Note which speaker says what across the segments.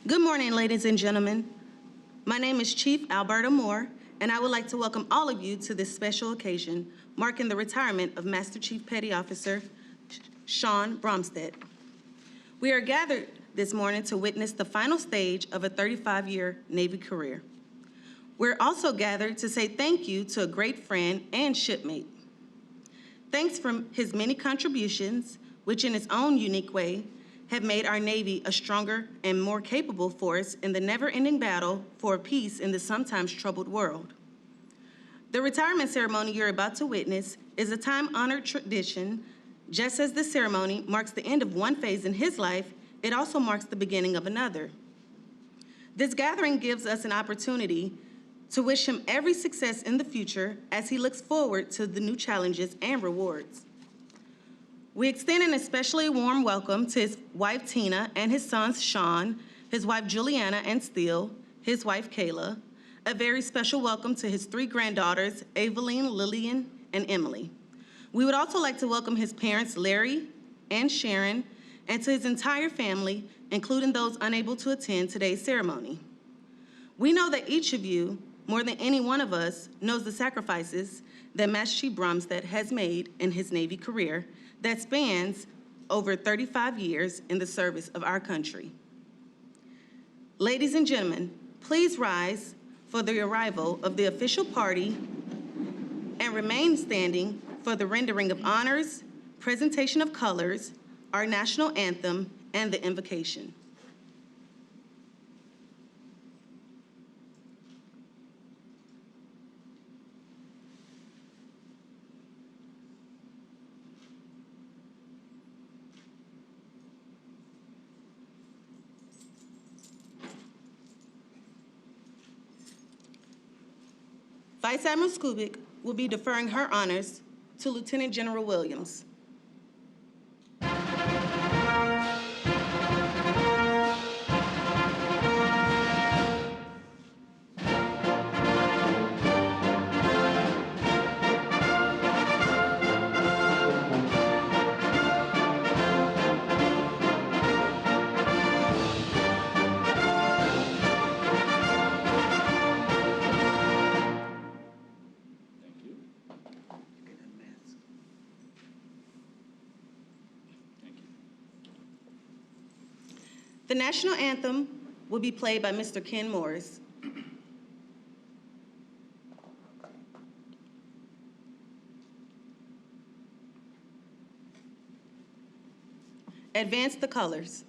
Speaker 1: Good morning, ladies and gentlemen. My name is Chief Alberta Moore, and I would like to welcome all of you to this special occasion, marking the retirement of Master Chief Petty Officer Shaun Brahmsteadt. We are gathered this morning to witness the final stage of a 35-year Navy career. We're also gathered to say thank you to a great friend and shipmate. Thanks for his many contributions, which in its own unique way have made our Navy a stronger and more capable force in the never-ending battle for peace in the sometimes troubled world. The retirement ceremony you're about to witness is a time-honored tradition. Just as this ceremony marks the end of one phase in his life, it also marks the beginning of another. This gathering gives us an opportunity to wish him every success in the future as he looks forward to the new challenges and rewards. We extend an especially warm welcome to his wife Tina and his sons Shaun, his wife Juliana and Steele, his wife Kayla. A very special welcome to his 3 granddaughters, Aveline, Lillian, and Emily. We would also like to welcome his parents, Larry and Sharon, and to his entire family, including those unable to attend today's ceremony. We know that each of you, more than any one of us, knows the sacrifices that Master Chief Brahmsteadt has made in his Navy career that spans over 35 years in the service of our country. Ladies and gentlemen, please rise for the arrival of the official party and remain standing for the rendering of honors, presentation of colors, our national anthem, and the invocation. Vice Admiral Skubic will be deferring her honors to Lieutenant General Williams. The national anthem will be played by Mr. Ken Morris. Advance the colors.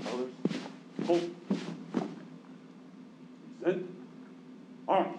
Speaker 2: Colors. Hold. Set. Arms.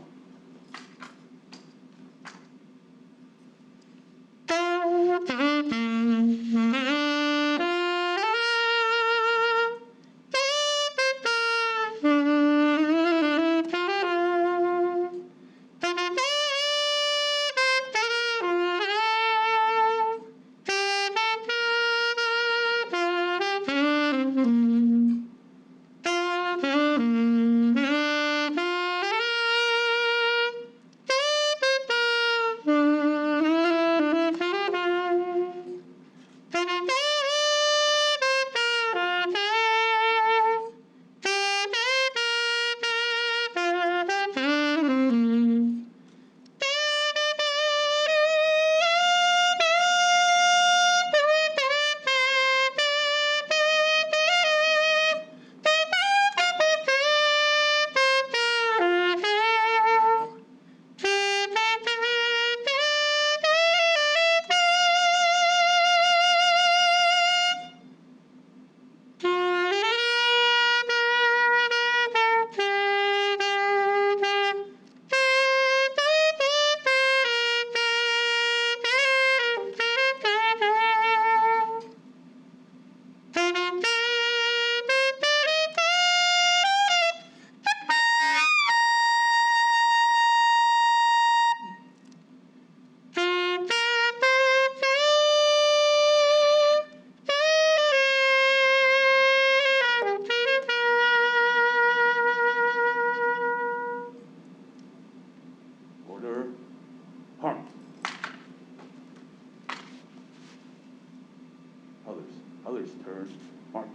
Speaker 2: Others turn. March.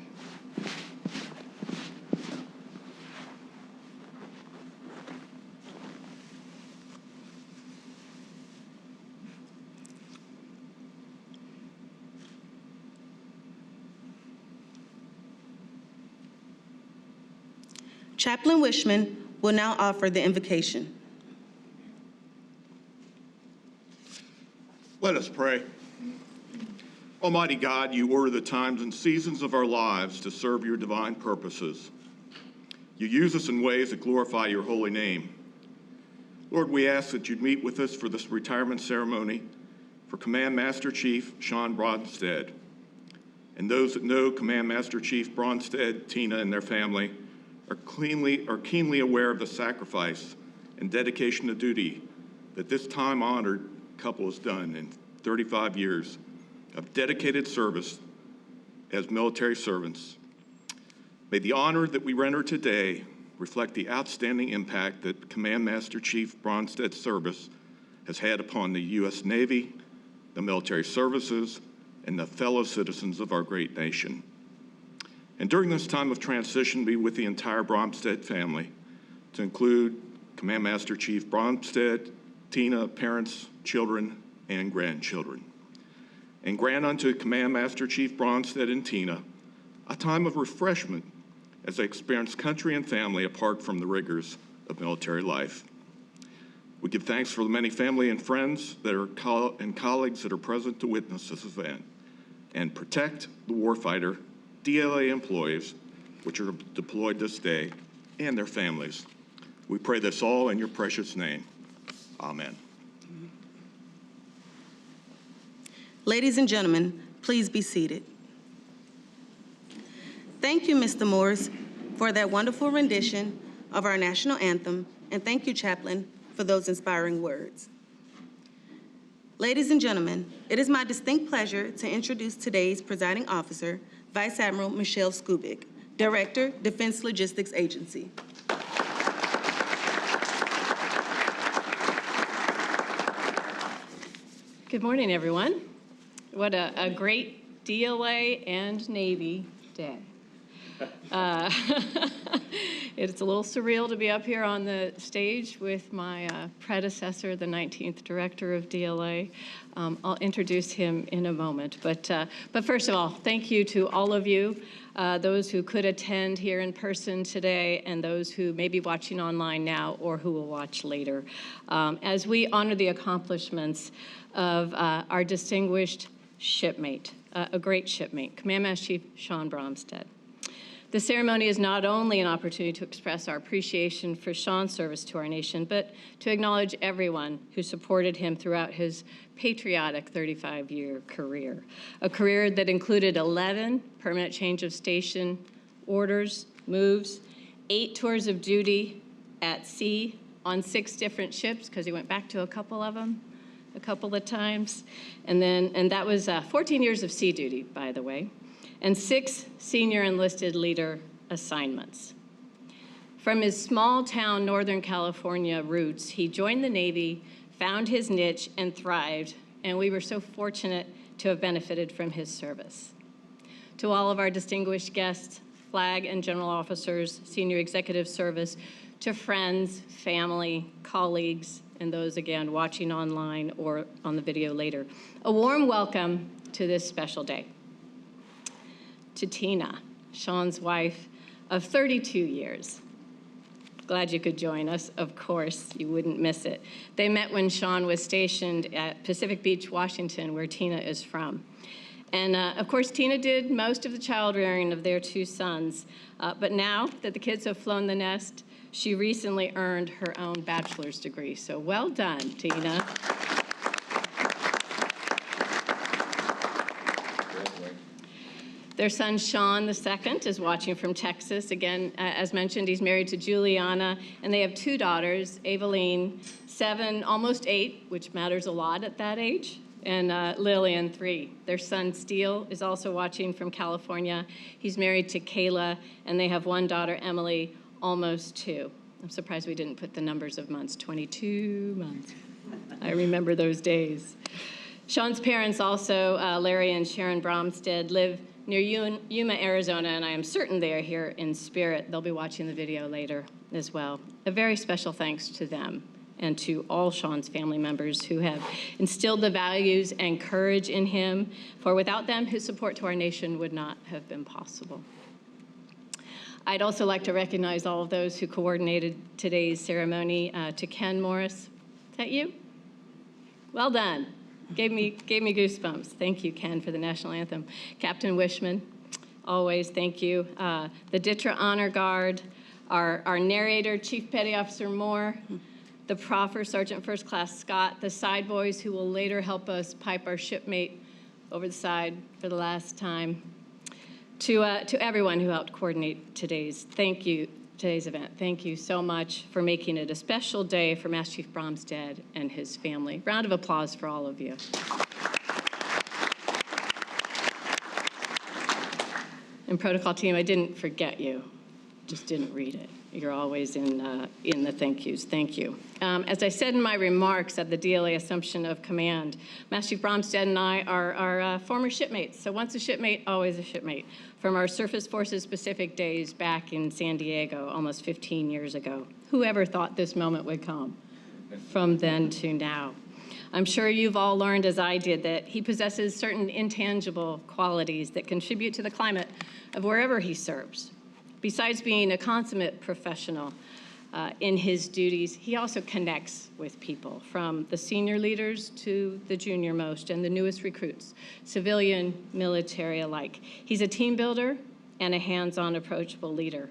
Speaker 1: Chaplain Wishman will now offer the invocation.
Speaker 3: Let us pray. Almighty God, you order the times and seasons of our lives to serve your divine purposes. You use us in ways that glorify your holy name. Lord, we ask that you'd meet with us for this retirement ceremony for Command Master Chief Shaun Brahmsteadt. And those that know Command Master Chief Brahmsteadt, Tina, and their family are keenly aware of the sacrifice and dedication to duty that this time-honored couple has done in 35 years of dedicated service as military servants. May the honor that we render today reflect the outstanding impact that Command Master Chief Brahmsteadt's service has had upon the U.S. Navy, the military services, and the fellow citizens of our great nation. And during this time of transition, be with the entire Brahmsteadt family, to include Command Master Chief Brahmsteadt, Tina, parents, children, and grandchildren. And grant unto Command Master Chief Brahmsteadt and Tina a time of refreshment as they experience country and family apart from the rigors of military life. We give thanks for the many family and friends that are and colleagues that are present to witness this event, and protect the warfighter, DLA employees, which are deployed this day, and their families. We pray this all in your precious name. Amen.
Speaker 1: Ladies and gentlemen, please be seated. Thank you, Mr. Morris, for that wonderful rendition of our national anthem, and thank you, Chaplain, for those inspiring words. Ladies and gentlemen, it is my distinct pleasure to introduce today's presiding officer, Vice Admiral Michelle Skubic, Director, Defense Logistics Agency.
Speaker 4: Good morning, everyone. What a great DLA and Navy day. It's a little surreal to be up here on the stage with my predecessor, the 19th Director of DLA. I'll introduce him in a moment. But first of all, thank you to all of you, those who could attend here in person today and those who may be watching online now or who will watch later, as we honor the accomplishments of our distinguished shipmate, a great shipmate, Command Master Chief Shaun Brahmsteadt. The ceremony is not only an opportunity to express our appreciation for Shaun's service to our nation, but to acknowledge everyone who supported him throughout his patriotic 35-year career, a career that included 11 permanent change of station orders, moves, 8 tours of duty at sea on 6 different ships, because he went back to a couple of them a couple of times, and that was 14 years of sea duty, by the way, and 6 senior enlisted leader assignments. From his small-town Northern California roots, he joined the Navy, found his niche, and thrived, and we were so fortunate to have benefited from his service. To all of our distinguished guests, flag and general officers, senior executive service, to friends, family, colleagues, and those, again, watching online or on the video later, a warm welcome to this special day. To Tina, Shaun's wife of 32 years. Glad you could join us, of course, you wouldn't miss it. They met when Shaun was stationed at Pacific Beach, Washington, where Tina is from. And of course, Tina did most of the child rearing of their 2 sons. But now that the kids have flown the nest, she recently earned her own bachelor's degree. So well done, Tina. Their son, Shaun II, is watching from Texas. Again, as mentioned, he's married to Juliana, and they have 2 daughters, Eveline, 7, almost 8, which matters a lot at that age, and Lillian, 3. Their son, Steele, is also watching from California. He's married to Kayla, and they have 1 daughter, Emily, almost 2. I'm surprised we didn't put the numbers of months, 22 months. I remember those days. Shaun's parents also, Larry and Sharon Brahmsteadt, live near Yuma, Arizona, and I am certain they are here in spirit. They'll be watching the video later as well. A very special thanks to them and to all Shaun's family members who have instilled the values and courage in him, for without them, his support to our nation would not have been possible. I'd also like to recognize all of those who coordinated today's ceremony. To Ken Morris, is that you? Well done. Gave me goosebumps. Thank you, Ken, for the national anthem. Captain Wishman, always thank you. The DITRA Honor Guard, our narrator, Chief Petty Officer Moore, the proffer, Sergeant First Class Scott, the side boys who will later help us pipe our shipmate over the side for the last time. To everyone who helped coordinate today's event, thank you so much for making it a special day for Master Chief Brahmsteadt and his family. Round of applause for all of you. And protocol team, I didn't forget you, just didn't read it. You're always in the thank yous. Thank you. As I said in my remarks at the DLA Assumption of Command, Master Chief Brahmsteadt and I are former shipmates. So once a shipmate, always a shipmate. From our Surface Forces Pacific days back in San Diego almost 15 years ago. Whoever thought this moment would come from then to now? I'm sure you've all learned, as I did, that he possesses certain intangible qualities that contribute to the climate of wherever he serves. Besides being a consummate professional in his duties, he also connects with people, from the senior leaders to the junior most and the newest recruits, civilian, military alike. He's a team builder and a hands-on, approachable leader.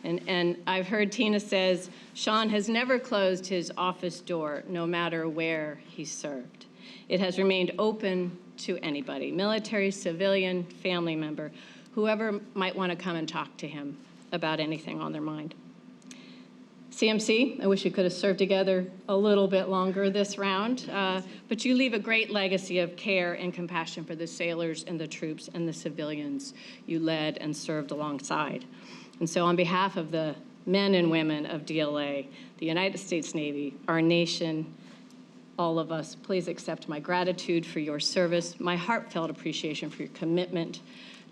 Speaker 4: And I've heard Tina says, Shaun has never closed his office door, no matter where he served. It has remained open to anybody, military, civilian, family member, whoever might want to come and talk to him about anything on their mind. CMC, I wish we could have served together a little bit longer this round, but you leave a great legacy of care and compassion for the sailors and the troops and the civilians you led and served alongside. And so on behalf of the men and women of DLA, the United States Navy, our nation, all of us, please accept my gratitude for your service, my heartfelt appreciation for your commitment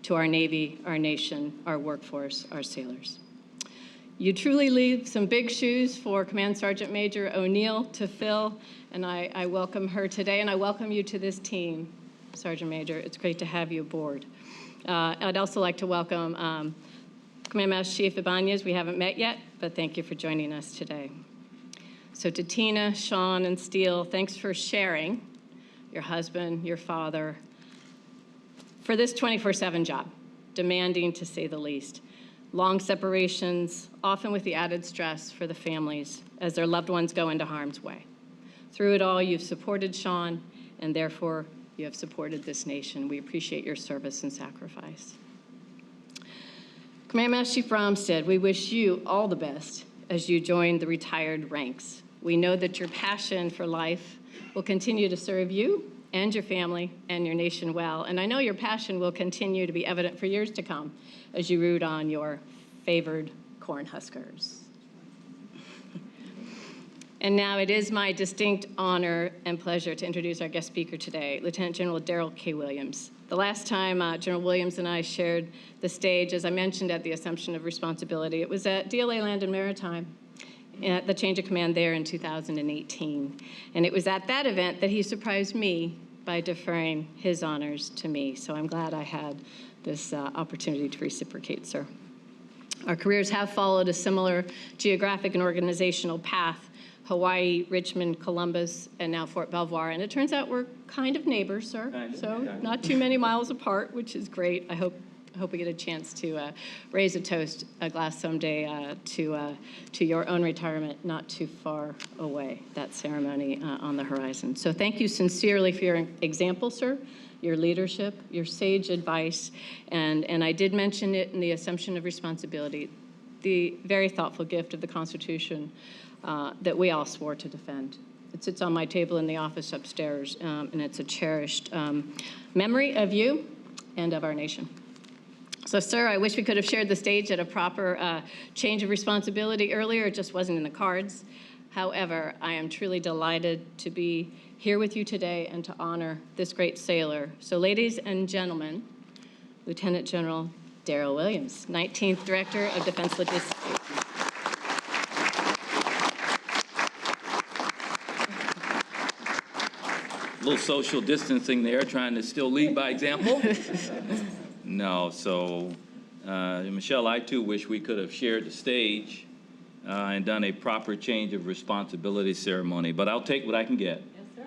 Speaker 4: to our Navy, our nation, our workforce, our sailors. You truly leave some big shoes for Command Sergeant Major O'Neill to fill, and I welcome her today, and I welcome you to this team, Sergeant Major. It's great to have you aboard. I'd also like to welcome Command Master Chief Ibanez. We haven't met yet, but thank you for joining us today. So to Tina, Shaun, and Steele, thanks for sharing, your husband, your father, for this 24/7 job, demanding to say the least. Long separations, often with the added stress for the families as their loved ones go into harm's way. Through it all, you've supported Shaun, and therefore you have supported this nation. We appreciate your service and sacrifice. Command Master Chief Brahmsteadt, we wish you all the best as you join the retired ranks. We know that your passion for life will continue to serve you and your family and your nation well. And I know your passion will continue to be evident for years to come as you root on your favored Cornhuskers. And now it is my distinct honor and pleasure to introduce our guest speaker today, Lieutenant General Darrell K. Williams. The last time General Williams and I shared the stage, as I mentioned at the Assumption of Responsibility, it was at DLA Land and Maritime, at the change of command there in 2018. And it was at that event that he surprised me by deferring his honors to me. So I'm glad I had this opportunity to reciprocate, sir. Our careers have followed a similar geographic and organizational path: Hawaii, Richmond, Columbus, and now Fort Belvoir. And it turns out we're kind of neighbors, sir. So not too many miles apart, which is great. I hope we get a chance to raise a toast, a glass someday to your own retirement, not too far away, that ceremony on the horizon. So thank you sincerely for your example, sir, your leadership, your sage advice, and I did mention it in the Assumption of Responsibility, the very thoughtful gift of the Constitution that we all swore to defend. It sits on my table in the office upstairs, and it's a cherished memory of you and of our nation. So, sir, I wish we could have shared the stage at a proper change of responsibility earlier. It just wasn't in the cards. However, I am truly delighted to be here with you today and to honor this great sailor. So, ladies and gentlemen, Lieutenant General Darrell Williams, 19th Director of Defense Logistics.
Speaker 5: A little social distancing there, trying to still lead by example. No, so Michelle, I too wish we could have shared the stage and done a proper change of responsibility ceremony, but I'll take what I can get.
Speaker 4: Yes, sir.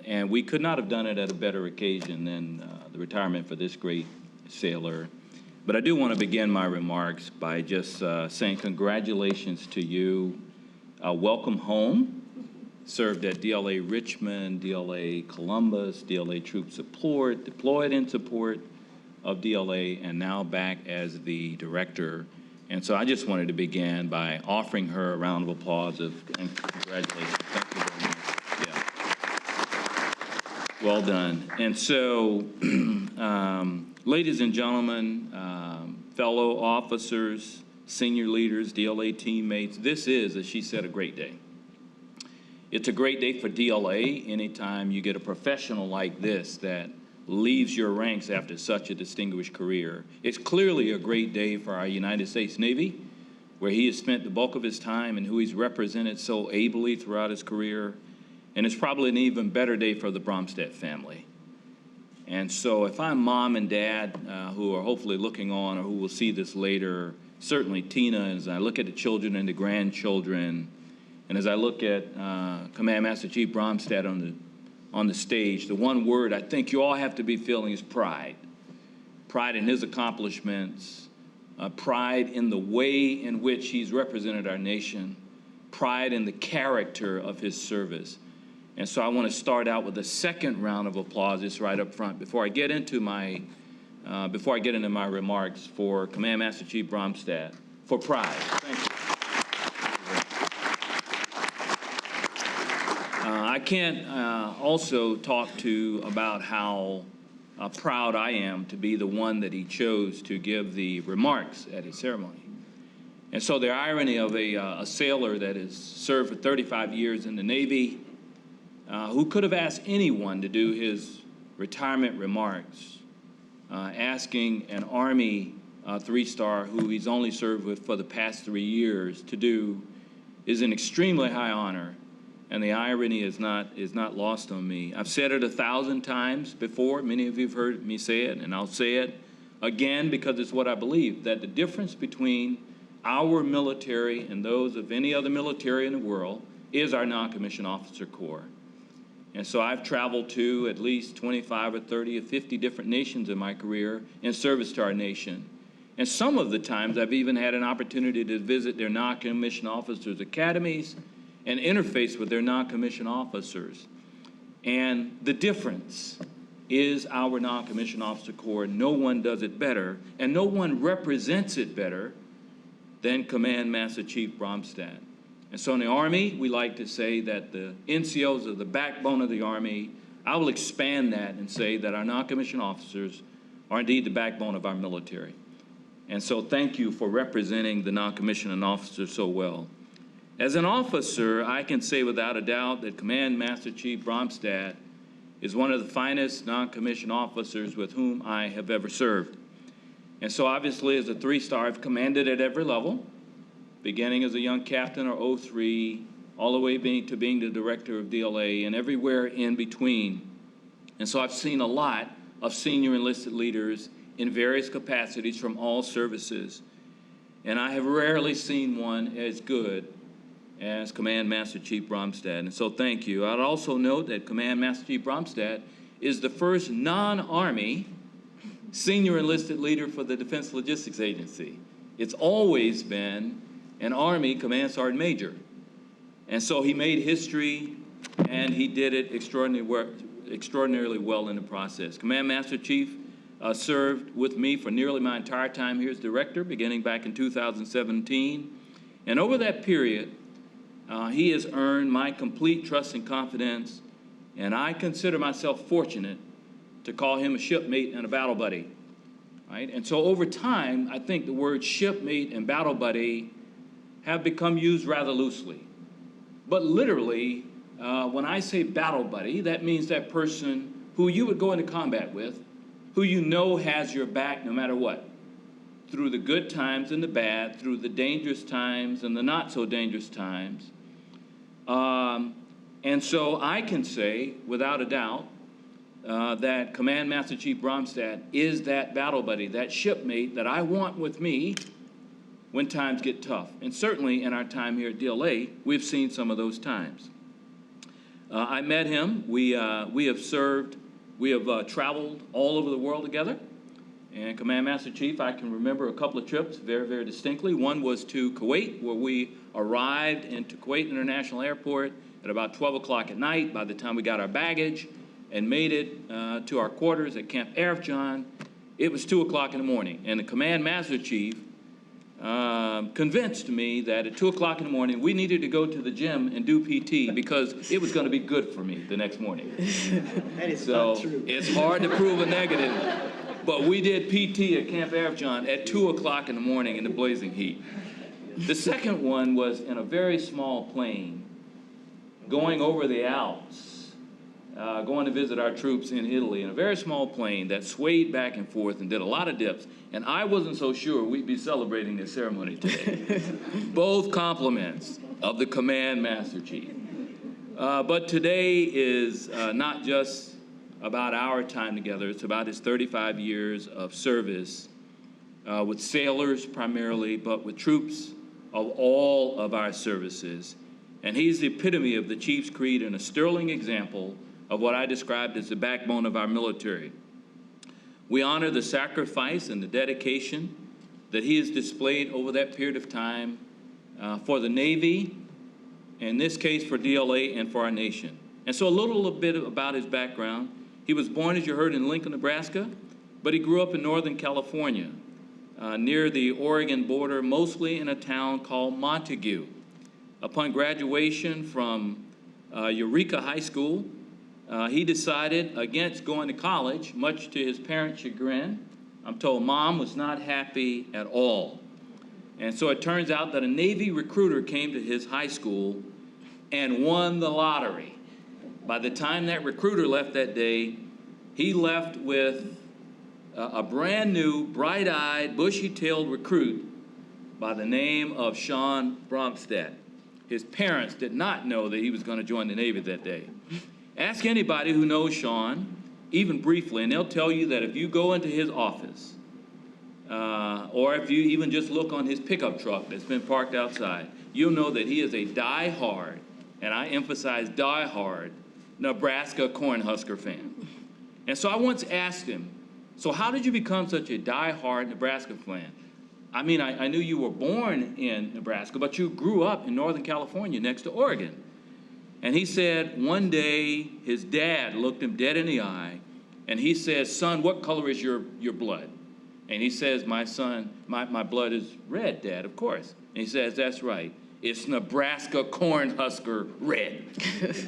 Speaker 5: And we could not have done it at a better occasion than the retirement for this great sailor. But I do want to begin my remarks by just saying congratulations to you. Welcome home. Served at DLA Richmond, DLA Columbus, DLA Troop Support, deployed in support of DLA, and now back as the director. And so I just wanted to begin by offering her a round of applause and congratulations. Thank you very much. Yeah. Well done. And so, ladies and gentlemen, fellow officers, senior leaders, DLA teammates, this is, as she said, a great day. It's a great day for DLA anytime you get a professional like this that leaves your ranks after such a distinguished career. It's clearly a great day for our United States Navy, where he has spent the bulk of his time and who he's represented so ably throughout his career. And it's probably an even better day for the Brahmsteadt family. And so if I'm mom and dad who are hopefully looking on or who will see this later, certainly Tina, as I look at the children and the grandchildren, and as I look at Command Master Chief Brahmsteadt on the stage, the one word I think you all have to be feeling is pride. Pride in his accomplishments, pride in the way in which he's represented our nation, pride in the character of his service. And so I want to start out with a second round of applause just right up front before I get into my remarks for Command Master Chief Brahmsteadt for pride. Thank you. I can't also talk about how proud I am to be the one that he chose to give the remarks at his ceremony. And so the irony of a sailor that has served for 35 years in the Navy, who could have asked anyone to do his retirement remarks, asking an Army three-star who he's only served with for the past 3 years to do, is an extremely high honor. And the irony is not lost on me. I've said it 1,000 times before. Many of you have heard me say it, and I'll say it again because it's what I believe, that the difference between our military and those of any other military in the world is our non-commissioned officer corps. And so I've traveled to at least 25 or 30 or 50 different nations in my career in service to our nation. And some of the times I've even had an opportunity to visit their non-commissioned officers' academies and interface with their non-commissioned officers. And the difference is our non-commissioned officer corps. No one does it better, and no one represents it better than Command Master Chief Brahmsteadt. And so in the Army, we like to say that the NCOs are the backbone of the Army. I will expand that and say that our non-commissioned officers are indeed the backbone of our military. And so thank you for representing the non-commissioned officers so well. As an officer, I can say without a doubt that Command Master Chief Brahmsteadt is one of the finest non-commissioned officers with whom I have ever served. And so obviously as a three-star, I've commanded at every level, beginning as a young captain or 03, all the way to being the director of DLA and everywhere in between. And so I've seen a lot of senior enlisted leaders in various capacities from all services. And I have rarely seen one as good as Command Master Chief Brahmsteadt, and so thank you. I'd also note that Command Master Chief Brahmsteadt is the first non-Army senior enlisted leader for the Defense Logistics Agency. It's always been an Army Command Sergeant Major. And so he made history, and he did it extraordinarily well in the process. Command Master Chief served with me for nearly my entire time here as director, beginning back in 2017. And over that period, he has earned my complete trust and confidence, and I consider myself fortunate to call him a shipmate and a battle buddy, right? And so over time, I think the words shipmate and battle buddy have become used rather loosely. But literally, when I say battle buddy, that means that person who you would go into combat with, who you know has your back no matter what, through the good times and the bad, through the dangerous times and the not so dangerous times. And so I can say, without a doubt, that Command Master Chief Brahmsteadt is that battle buddy, that shipmate that I want with me when times get tough. And certainly in our time here at DLA, we've seen some of those times. I met him. We have served, we have traveled all over the world together. And Command Master Chief, I can remember a couple of trips very, very distinctly. One was to Kuwait, where we arrived into Kuwait International Airport at about 12 o'clock at night. By the time we got our baggage and made it to our quarters at Camp Arifjan, it was 2 o'clock in the morning. And the Command Master Chief convinced me that at 2 o'clock in the morning, we needed to go to the gym and do PT because it was going to be good for me the next morning.
Speaker 6: That is
Speaker 5: So
Speaker 6: not true.
Speaker 5: it's hard to prove a negative, but we did PT at Camp Arifjan at 2 o'clock in the morning in the blazing heat. The second one was in a very small plane going over the Alps, going to visit our troops in Italy in a very small plane that swayed back and forth and did a lot of dips. And I wasn't so sure we'd be celebrating this ceremony today. Both compliments of the Command Master Chief. But today is not just about our time together. It's about his 35 years of service with sailors primarily, but with troops of all of our services. And he's the epitome of the Chief's creed and a sterling example of what I described as the backbone of our military. We honor the sacrifice and the dedication that he has displayed over that period of time for the Navy, in this case for DLA and for our nation. And so a little bit about his background. He was born, as you heard, in Lincoln, Nebraska, but he grew up in Northern California, near the Oregon border, mostly in a town called Montague. Upon graduation from Eureka High School, he decided against going to college, much to his parents' chagrin. I'm told Mom was not happy at all. And so it turns out that a Navy recruiter came to his high school and won the lottery. By the time that recruiter left that day, he left with a brand new, bright-eyed, bushy-tailed recruit by the name of Shaun Brahmsteadt. His parents did not know that he was going to join the Navy that day. Ask anybody who knows Shaun, even briefly, and they'll tell you that if you go into his office, or if you even just look on his pickup truck that's been parked outside, you'll know that he is a die-hard, and I emphasize die-hard, Nebraska Cornhusker fan. And so I once asked him, so how did you become such a die-hard Nebraska fan? I mean, I knew you were born in Nebraska, but you grew up in Northern California next to Oregon. And he said one day his dad looked him dead in the eye, and he says, son, what color is your blood? And he says, my son, my blood is red, Dad, of course. And he says, that's right. It's Nebraska Cornhusker red.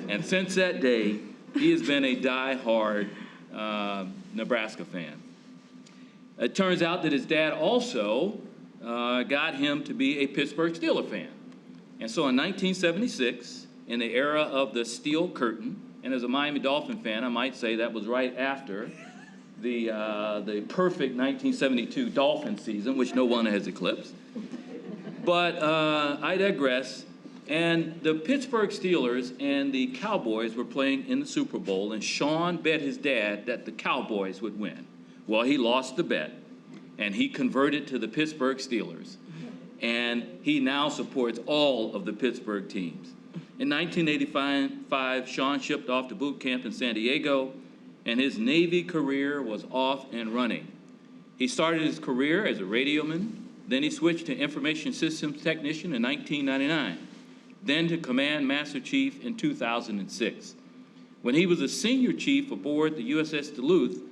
Speaker 5: And since that day, he has been a die-hard Nebraska fan. It turns out that his dad also got him to be a Pittsburgh Steelers fan. And so in 1976, in the era of the Steel Curtain, and as a Miami Dolphin fan, I might say that was right after the perfect 1972 Dolphin season, which no one has eclipsed. But I digress. And the Pittsburgh Steelers and the Cowboys were playing in the Super Bowl, and Shaun bet his dad that the Cowboys would win. Well, he lost the bet, and he converted to the Pittsburgh Steelers. And he now supports all of the Pittsburgh teams. In 1985, Shaun shipped off to boot camp in San Diego, and his Navy career was off and running. He started his career as a radioman, then he switched to information systems technician in 1999, then to Command Master Chief in 2006. When he was a senior chief aboard the USS Duluth,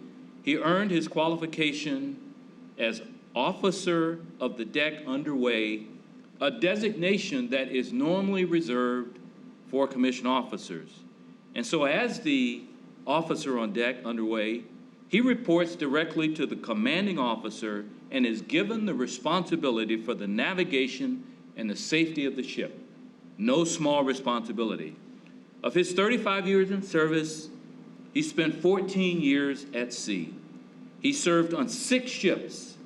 Speaker 5: he earned his qualification as Officer of the Deck Underway, a designation that is normally reserved for commissioned officers. And so as the officer on deck underway, he reports directly to the commanding officer and is given the responsibility for the navigation and the safety of the ship. No small responsibility. Of his 35 years in service, he spent 14 years at sea. He served on 6 ships,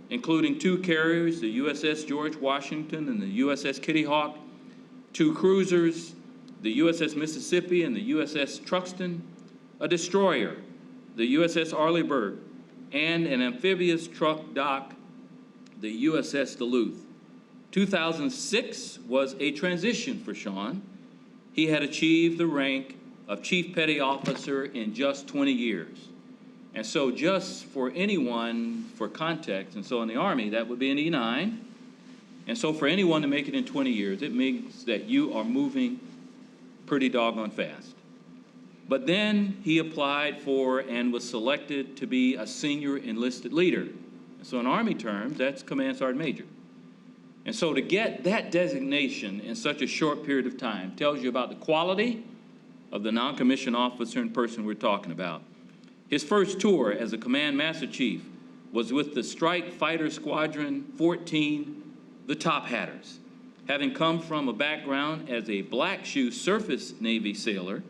Speaker 5: including 2 carriers, the USS George Washington and the USS Kitty Hawk, 2 cruisers, the USS Mississippi and the USS Truxtun, a destroyer, the USS Arleigh Burke, and an amphibious truck dock, the USS Duluth. 2006 was a transition for Shaun. He had achieved the rank of Chief Petty Officer in just 20 years. And so just for anyone, for context, and so in the Army, that would be an E9. And so for anyone to make it in 20 years, it means that you are moving pretty doggone fast. But then he applied for and was selected to be a senior enlisted leader. So in Army terms, that's Command Sergeant Major. And so to get that designation in such a short period of time tells you about the quality of the non-commissioned officer and person we're talking about. His first tour as a Command Master Chief was with the Strike Fighter Squadron 14, the Top Hatters. Having come from a background as a Black Shoe Surface Navy sailor,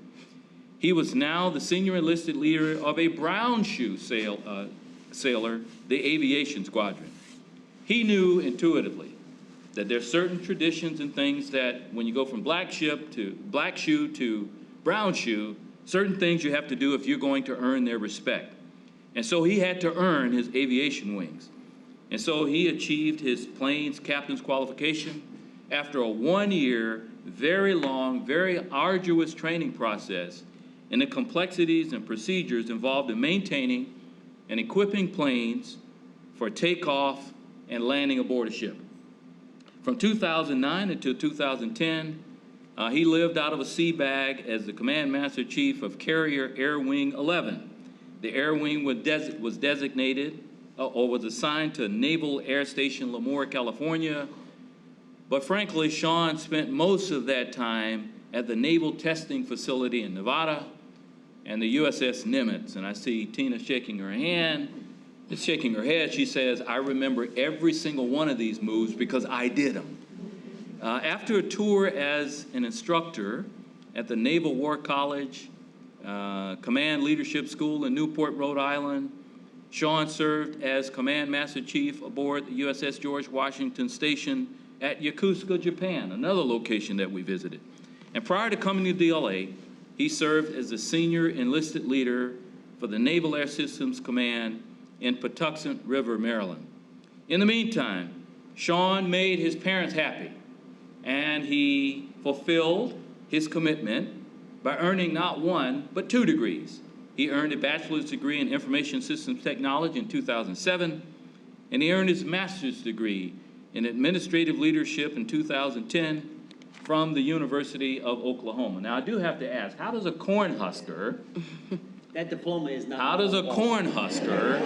Speaker 5: he was now the senior enlisted leader of a Brown Shoe sailor, the Aviation Squadron. He knew intuitively that there's certain traditions and things that when you go from Black Shoe to Brown Shoe, certain things you have to do if you're going to earn their respect. And so he had to earn his aviation wings. And so he achieved his plane's captain's qualification after a 1-year, very long, very arduous training process in the complexities and procedures involved in maintaining and equipping planes for takeoff and landing aboard a ship. From 2009 until 2010, he lived out of a sea bag as the Command Master Chief of Carrier Air Wing 11. The Air Wing was designated or was assigned to Naval Air Station Lemoore, California. But frankly, Shaun spent most of that time at the Naval Testing Facility in Nevada and the USS Nimitz. And I see Tina shaking her hand, shaking her head. She says, I remember every single one of these moves because I did them. After a tour as an instructor at the Naval War College, Command Leadership School in Newport, Rhode Island, Shaun served as Command Master Chief aboard the USS George Washington Station at Yokosuka, Japan, another location that we visited. And prior to coming to DLA, he served as the senior enlisted leader for the Naval Air Systems Command in Patuxent River, Maryland. In the meantime, Shaun made his parents happy, and he fulfilled his commitment by earning not 1, but 2 degrees. He earned a bachelor's degree in Information Systems Technology in 2007, and he earned his master's degree in Administrative Leadership in 2010 from the University of Oklahoma. Now, I do have to ask, how does a Cornhusker
Speaker 6: That diploma is not.
Speaker 5: How does a Cornhusker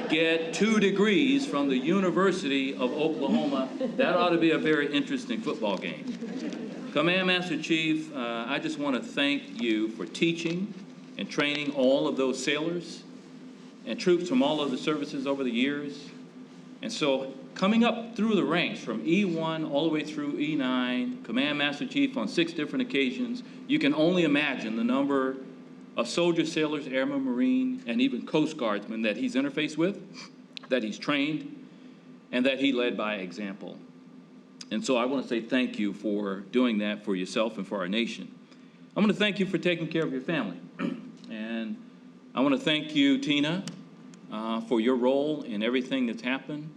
Speaker 5: get 2 degrees from the University of Oklahoma? That ought to be a very interesting football game. Command Master Chief, I just want to thank you for teaching and training all of those sailors and troops from all of the services over the years. And so coming up through the ranks from E1 all the way through E9, Command Master Chief on 6 different occasions, you can only imagine the number of soldiers, sailors, airmen, Marine, and even Coast Guardsmen that he's interfaced with, that he's trained, and that he led by example. And so I want to say thank you for doing that for yourself and for our nation. I want to thank you for taking care of your family. And I want to thank you, Tina, for your role in everything that's happened.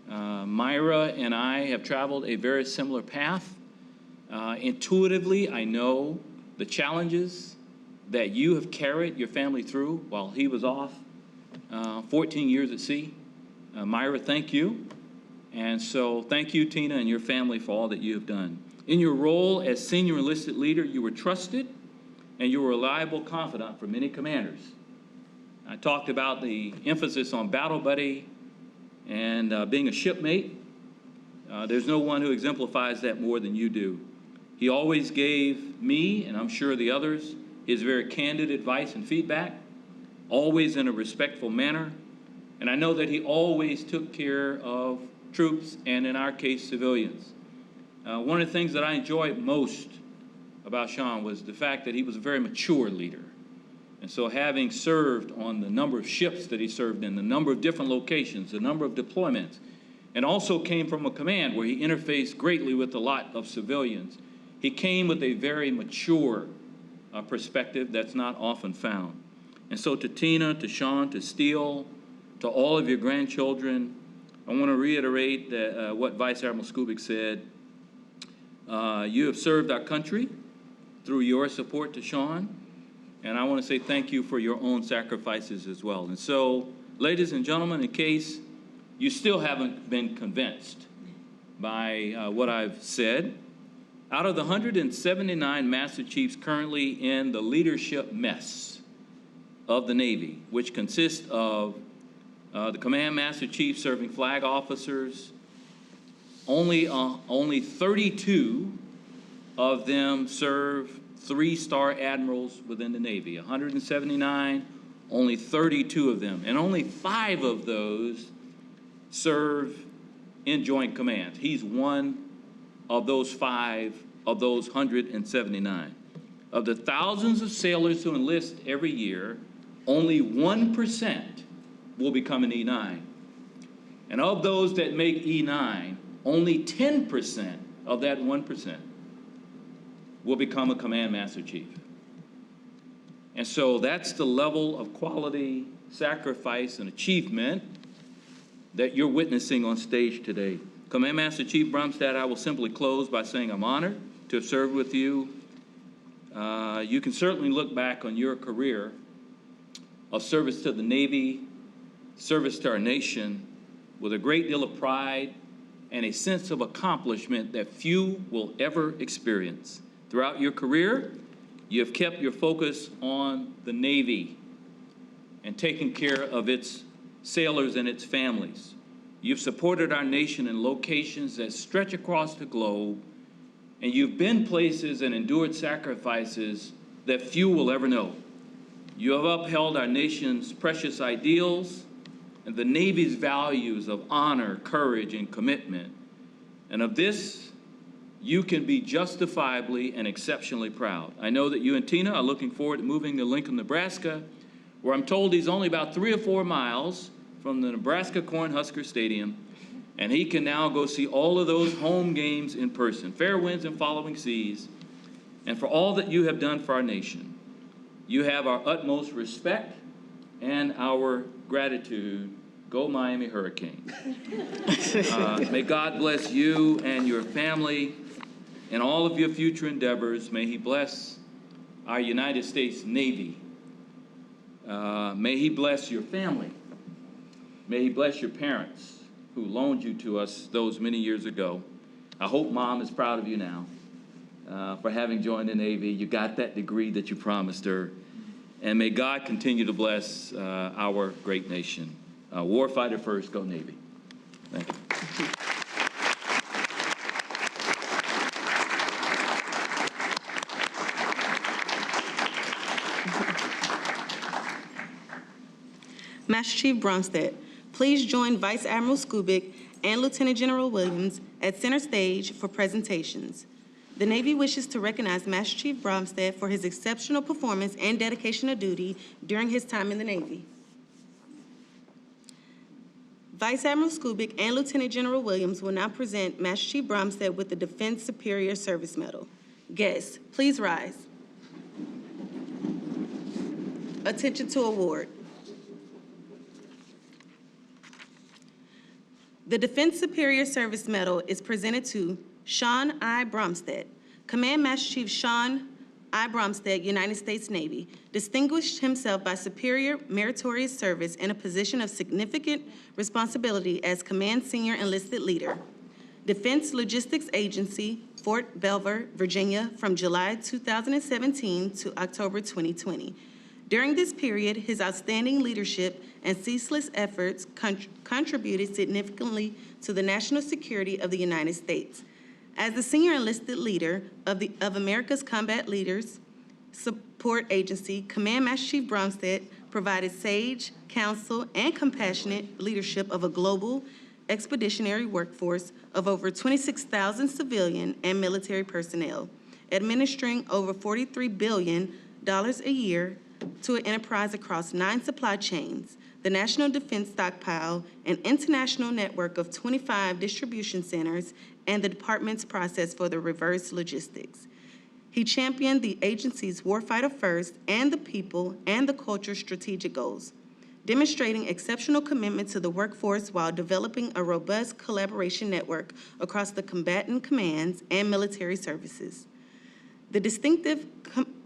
Speaker 5: Myra and I have traveled a very similar path. Intuitively, I know the challenges that you have carried your family through while he was off 14 years at sea. Myra, thank you. And so thank you, Tina, and your family for all that you have done. In your role as senior enlisted leader, you were trusted and you were a reliable confidant for many commanders. I talked about the emphasis on battle buddy and being a shipmate. There's no one who exemplifies that more than you do. He always gave me, and I'm sure the others, his very candid advice and feedback, always in a respectful manner. And I know that he always took care of troops and, in our case, civilians. One of the things that I enjoyed most about Shaun was the fact that he was a very mature leader. And so having served on the number of ships that he served in, the number of different locations, the number of deployments, and also came from a command where he interfaced greatly with a lot of civilians, he came with a very mature perspective that's not often found. And so to Tina, to Shaun, to Steele, to all of your grandchildren, I want to reiterate that, what Vice Admiral Skubic said. You have served our country through your support to Shaun, and I want to say thank you for your own sacrifices as well. And so, ladies and gentlemen, in case you still haven't been convinced by what I've said, out of the 179 Master Chiefs currently in the leadership mess of the Navy, which consists of the Command Master Chief serving flag officers, only 32 of them serve 3-star admirals within the Navy. 179, only 32 of them. And only 5 of those serve in Joint Command. He's one of those 5 of those 179. Of the thousands of sailors who enlist every year, only 1% will become an E9. And of those that make E9, only 10% of that 1% will become a Command Master Chief. And so that's the level of quality, sacrifice, and achievement that you're witnessing on stage today. Command Master Chief Brahmsteadt, I will simply close by saying I'm honored to have served with you. You can certainly look back on your career of service to the Navy, service to our nation, with a great deal of pride and a sense of accomplishment that few will ever experience. Throughout your career, you have kept your focus on the Navy and taken care of its sailors and its families. You've supported our nation in locations that stretch across the globe, and you've been places and endured sacrifices that few will ever know. You have upheld our nation's precious ideals and the Navy's values of honor, courage, and commitment. And of this, you can be justifiably and exceptionally proud. I know that you and Tina are looking forward to moving to Lincoln, Nebraska, where I'm told he's only about 3 or 4 miles from the Nebraska Cornhusker Stadium, and he can now go see all of those home games in person. Fair winds and following seas. And for all that you have done for our nation, you have our utmost respect and our gratitude. Go Miami Hurricanes. May God bless you and your family and all of your future endeavors. May he bless our United States Navy. May he bless your family. May he bless your parents who loaned you to us those many years ago. I hope Mom is proud of you now for having joined the Navy. You got that degree that you promised her. And may God continue to bless our great nation. Warfighter first, go Navy. Thank you.
Speaker 1: Master Chief Brahmsteadt, please join Vice Admiral Skubic and Lieutenant General Williams at center stage for presentations. The Navy wishes to recognize Master Chief Brahmsteadt for his exceptional performance and dedication to duty during his time in the Navy. Vice Admiral Skubic and Lieutenant General Williams will now present Master Chief Brahmsteadt with the Defense Superior Service Medal. Guests, please rise. Attention to award. The Defense Superior Service Medal is presented to Shaun I. Brahmsteadt. Command Master Chief Shaun I. Brahmsteadt, United States Navy, distinguished himself by superior meritorious service in a position of significant responsibility as Command Senior Enlisted Leader. Defense Logistics Agency, Fort Belvoir, Virginia, from July 2017 to October 2020. During this period, his outstanding leadership and ceaseless efforts contributed significantly to the national security of the United States. As the Senior Enlisted Leader of America's Combat Leaders Support Agency, Command Master Chief Brahmsteadt provided sage, counsel, and compassionate leadership of a global expeditionary workforce of over 26,000 civilian and military personnel, administering over $43 billion a year to an enterprise across 9 supply chains, the National Defense Stockpile, an international network of 25 distribution centers, and the department's process for the reverse logistics. He championed the agency's warfighter first and the people and the culture strategic goals, demonstrating exceptional commitment to the workforce while developing a robust collaboration network across the combatant commands and military services. The distinctive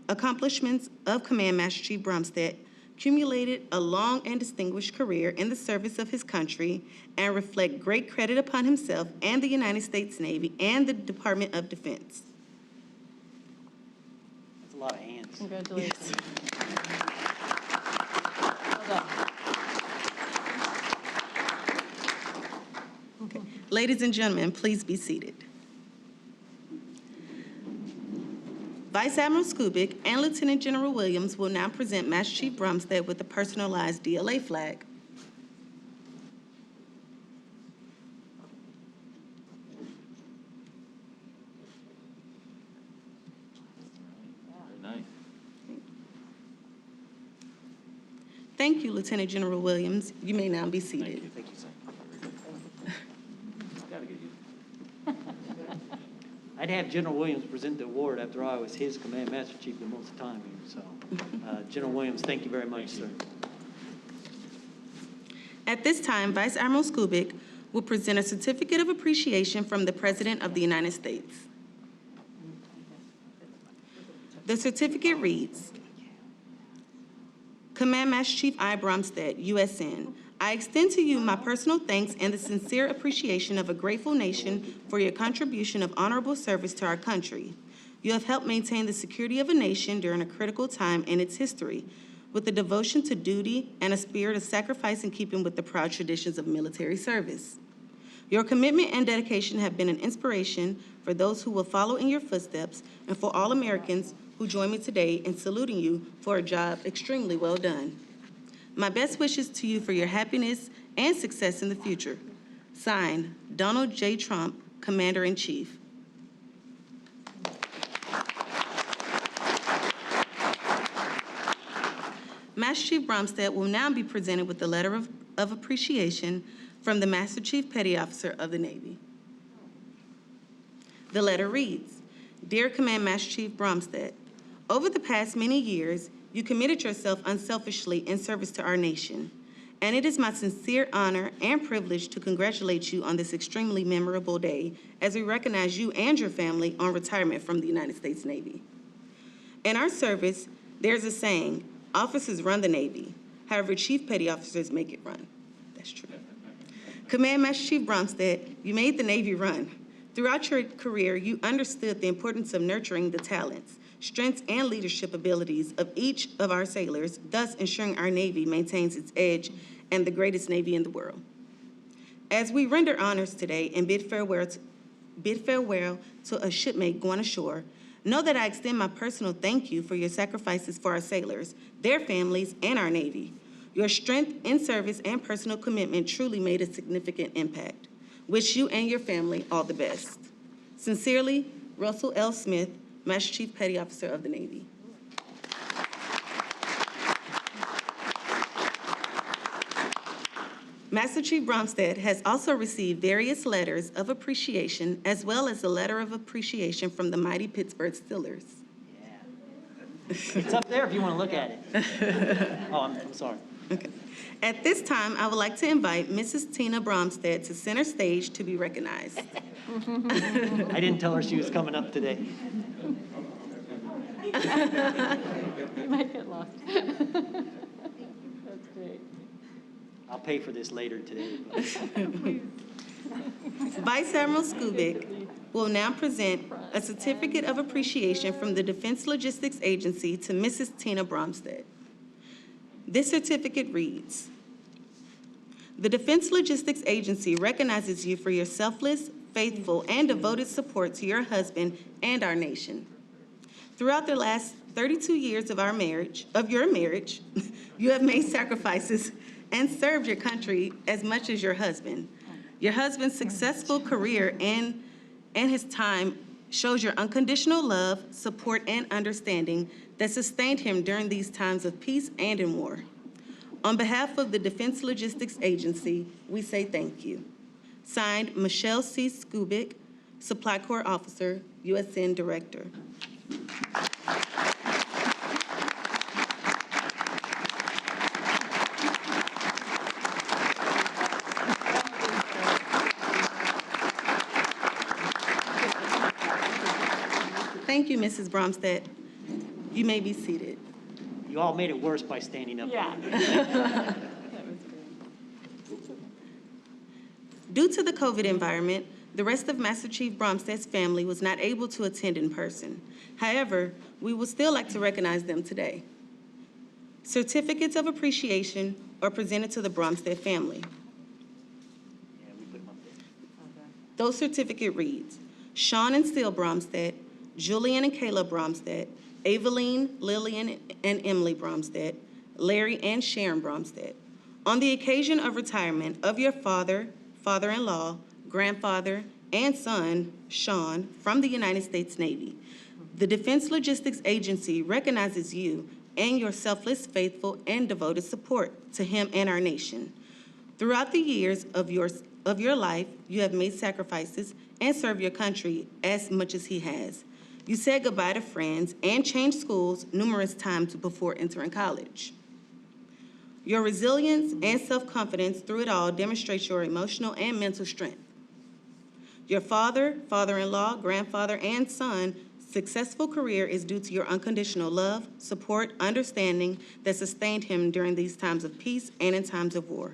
Speaker 1: accomplishments of Command Master Chief Brahmsteadt accumulated a long and distinguished career in the service of his country and reflect great credit upon himself and the United States Navy and the Department of Defense.
Speaker 6: That's a lot of hands.
Speaker 4: Congratulations.
Speaker 1: Ladies and gentlemen, please be seated. Vice Admiral Skubic and Lieutenant General Williams will now present Master Chief Brahmsteadt with the personalized DLA flag.
Speaker 5: Very nice.
Speaker 1: Thank you, Lieutenant General Williams. You may now be seated.
Speaker 6: Thank you, sir.
Speaker 5: Gotta get you.
Speaker 6: I'd have General Williams present the award after I was his command master chief the most of the time here. So, General Williams, thank you very much, sir.
Speaker 1: At this time, Vice Admiral Skubic will present a certificate of appreciation from the President of the United States. The certificate reads, Command Master Chief I. Brahmsteadt, USN, I extend to you my personal thanks and the sincere appreciation of a grateful nation for your contribution of honorable service to our country. You have helped maintain the security of a nation during a critical time in its history, with a devotion to duty and a spirit of sacrifice in keeping with the proud traditions of military service. Your commitment and dedication have been an inspiration for those who will follow in your footsteps and for all Americans who join me today in saluting you for a job extremely well done. My best wishes to you for your happiness and success in the future. Signed, Donald J. Trump, Commander-in-Chief. Master Chief Brahmsteadt will now be presented with the letter of appreciation from the Master Chief Petty Officer of the Navy. The letter reads, Dear Command Master Chief Brahmsteadt, over the past many years, you committed yourself unselfishly in service to our nation, and it is my sincere honor and privilege to congratulate you on this extremely memorable day as we recognize you and your family on retirement from the United States Navy. In our service, there's a saying, officers run the Navy. However, Chief Petty Officers make it run. That's true. Command Master Chief Brahmsteadt, you made the Navy run. Throughout your career, you understood the importance of nurturing the talents, strengths, and leadership abilities of each of our sailors, thus ensuring our Navy maintains its edge and the greatest Navy in the world. As we render honors today and bid farewell to a shipmate going ashore, know that I extend my personal thank you for your sacrifices for our sailors, their families, and our Navy. Your strength in service and personal commitment truly made a significant impact. Wish you and your family all the best. Sincerely, Russell L. Smith, Master Chief Petty Officer of the Navy. Master Chief Brahmsteadt has also received various letters of appreciation as well as a letter of appreciation from the mighty Pittsburgh Steelers.
Speaker 6: Yeah. It's up there if you want to look at it. Oh, I'm sorry.
Speaker 1: Okay. At this time, I would like to invite Mrs. Tina Brahmsteadt to center stage to be recognized.
Speaker 6: I didn't tell her she was coming up today.
Speaker 4: You might get lost. That's great.
Speaker 6: I'll pay for this later today.
Speaker 1: Vice Admiral Skubic will now present a certificate of appreciation from the Defense Logistics Agency to Mrs. Tina Brahmsteadt. This certificate reads, the Defense Logistics Agency recognizes you for your selfless, faithful, and devoted support to your husband and our nation. Throughout the last 32 years of your marriage, you have made sacrifices and served your country as much as your husband. Your husband's successful career and his time shows your unconditional love, support, and understanding that sustained him during these times of peace and in war. On behalf of the Defense Logistics Agency, we say thank you. Signed, Michelle C. Skubik, Supply Corps Officer, USN Director. Thank you, Mrs. Brahmsteadt. You may be seated.
Speaker 6: You all made it worse by standing up.
Speaker 4: Yeah.
Speaker 1: Due to the COVID environment, the rest of Master Chief Brahmsteadt's family was not able to attend in person. However, we would still like to recognize them today. Certificates of appreciation are presented to the Brahmsteadt family.
Speaker 6: Yeah, we put them up there.
Speaker 1: Those certificate reads, Shaun and Steele Brahmsteadt, Julian and Caleb Brahmsteadt, Aveline, Lillian, and Emily Brahmsteadt, Larry and Sharon Brahmsteadt. On the occasion of retirement of your father, father-in-law, grandfather, and son, Shaun, from the United States Navy, the Defense Logistics Agency recognizes you and your selfless, faithful, and devoted support to him and our nation. Throughout the years of your life, you have made sacrifices and served your country as much as he has. You said goodbye to friends and changed schools numerous times before entering college. Your resilience and self-confidence through it all demonstrates your emotional and mental strength. Your father, father-in-law, grandfather, and son successful career is due to your unconditional love, support, understanding that sustained him during these times of peace and in times of war.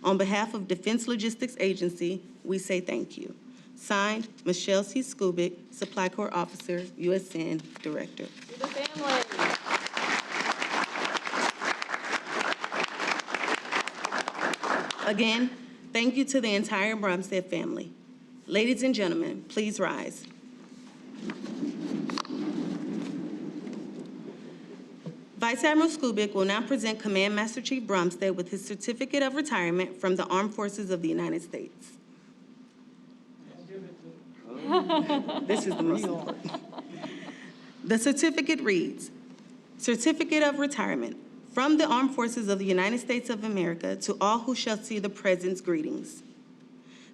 Speaker 1: On behalf of Defense Logistics Agency, we say thank you. Signed, Michelle C. Skubik, Supply Corps Officer, USN Director.
Speaker 4: To the family.
Speaker 1: Again, thank you to the entire Brahmsteadt family. Ladies and gentlemen, please rise. Vice Admiral Skubik will now present Command Master Chief Brahmsteadt with his certificate of retirement from the Armed Forces of the United States. This is the most important. The certificate reads, Certificate of Retirement from the Armed Forces of the United States of America to all who shall see the President's greetings.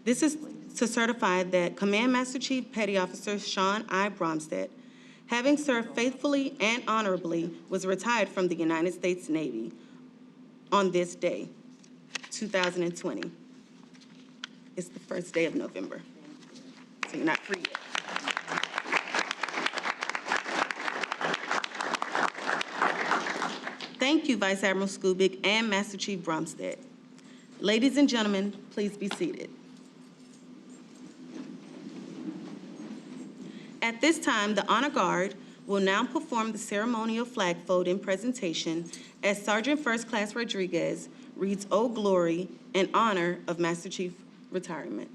Speaker 1: This is to certify that Command Master Chief Petty Officer Shaun I. Brahmsteadt, having served faithfully and honorably, was retired from the United States Navy on this day, 2020. It's the first day of November, so you're not free yet. Thank you, Vice Admiral Skubik and Master Chief Brahmsteadt. Ladies and gentlemen, please be seated. At this time, the Honor Guard will now perform the ceremonial flag folding presentation as Sergeant First Class Rodriguez reads "O Glory" in honor of Master Chief retirement.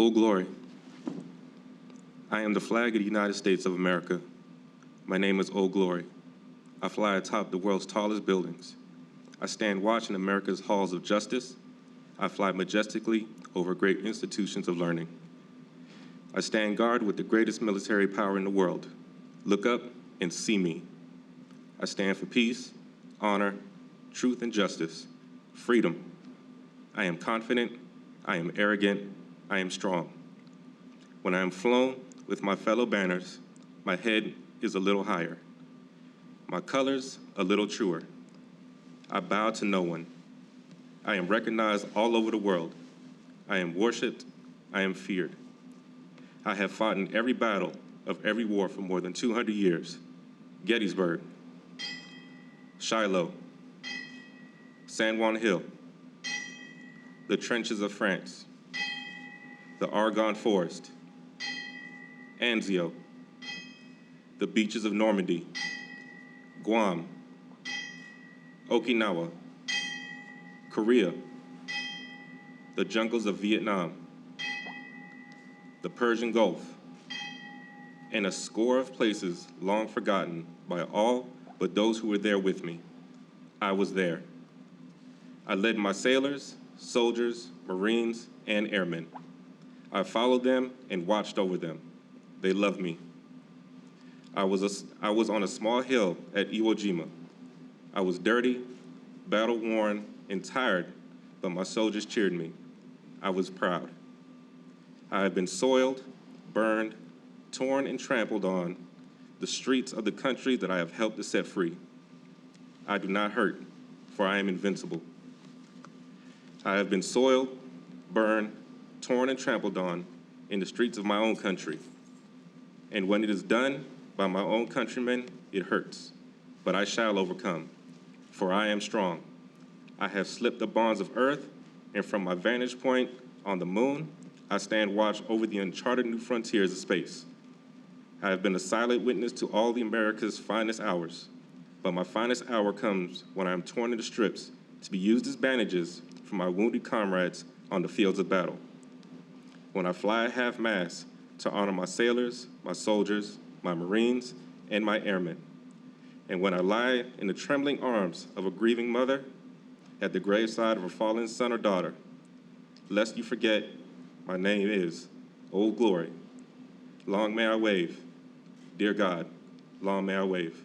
Speaker 7: Oh, glory. I am the flag of the United States of America. My name is Oh, glory. I fly atop the world's tallest buildings. I stand watch in America's halls of justice. I fly majestically over great institutions of learning. I stand guard with the greatest military power in the world. Look up and see me. I stand for peace, honor, truth, and justice, freedom. I am confident, I am arrogant, I am strong. When I am flown with my fellow banners, my head is a little higher, my colors a little truer. I bow to no one. I am recognized all over the world. I am worshiped, I am feared. I have fought in every battle of every war for more than 200 years. Gettysburg, Shiloh, San Juan Hill, the trenches of France, the Argonne Forest, Anzio, the beaches of Normandy, Guam, Okinawa, Korea, the jungles of Vietnam, the Persian Gulf, and a score of places long forgotten by all but those who were there with me. I was there. I led my sailors, soldiers, Marines, and airmen. I followed them and watched over them. They loved me. I was on a small hill at Iwo Jima. I was dirty, battle-worn, and tired, but my soldiers cheered me. I was proud. I have been soiled, burned, torn, and trampled on the streets of the country that I have helped to set free. I do not hurt, for I am invincible. I have been soiled, burned, torn, and trampled on in the streets of my own country. And when it is done by my own countrymen, it hurts. But I shall overcome, for I am strong. I have slipped the bonds of earth, and from my vantage point on the moon, I stand watch over the uncharted new frontiers of space. I have been a silent witness to all the America's finest hours, but my finest hour comes when I am torn into strips to be used as bandages for my wounded comrades on the fields of battle. When I fly at half-mast to honor my sailors, my soldiers, my Marines, and my airmen. And when I lie in the trembling arms of a grieving mother at the graveside of a fallen son or daughter, lest you forget, my name is Old Glory. Long may I wave. Dear God, long may I wave.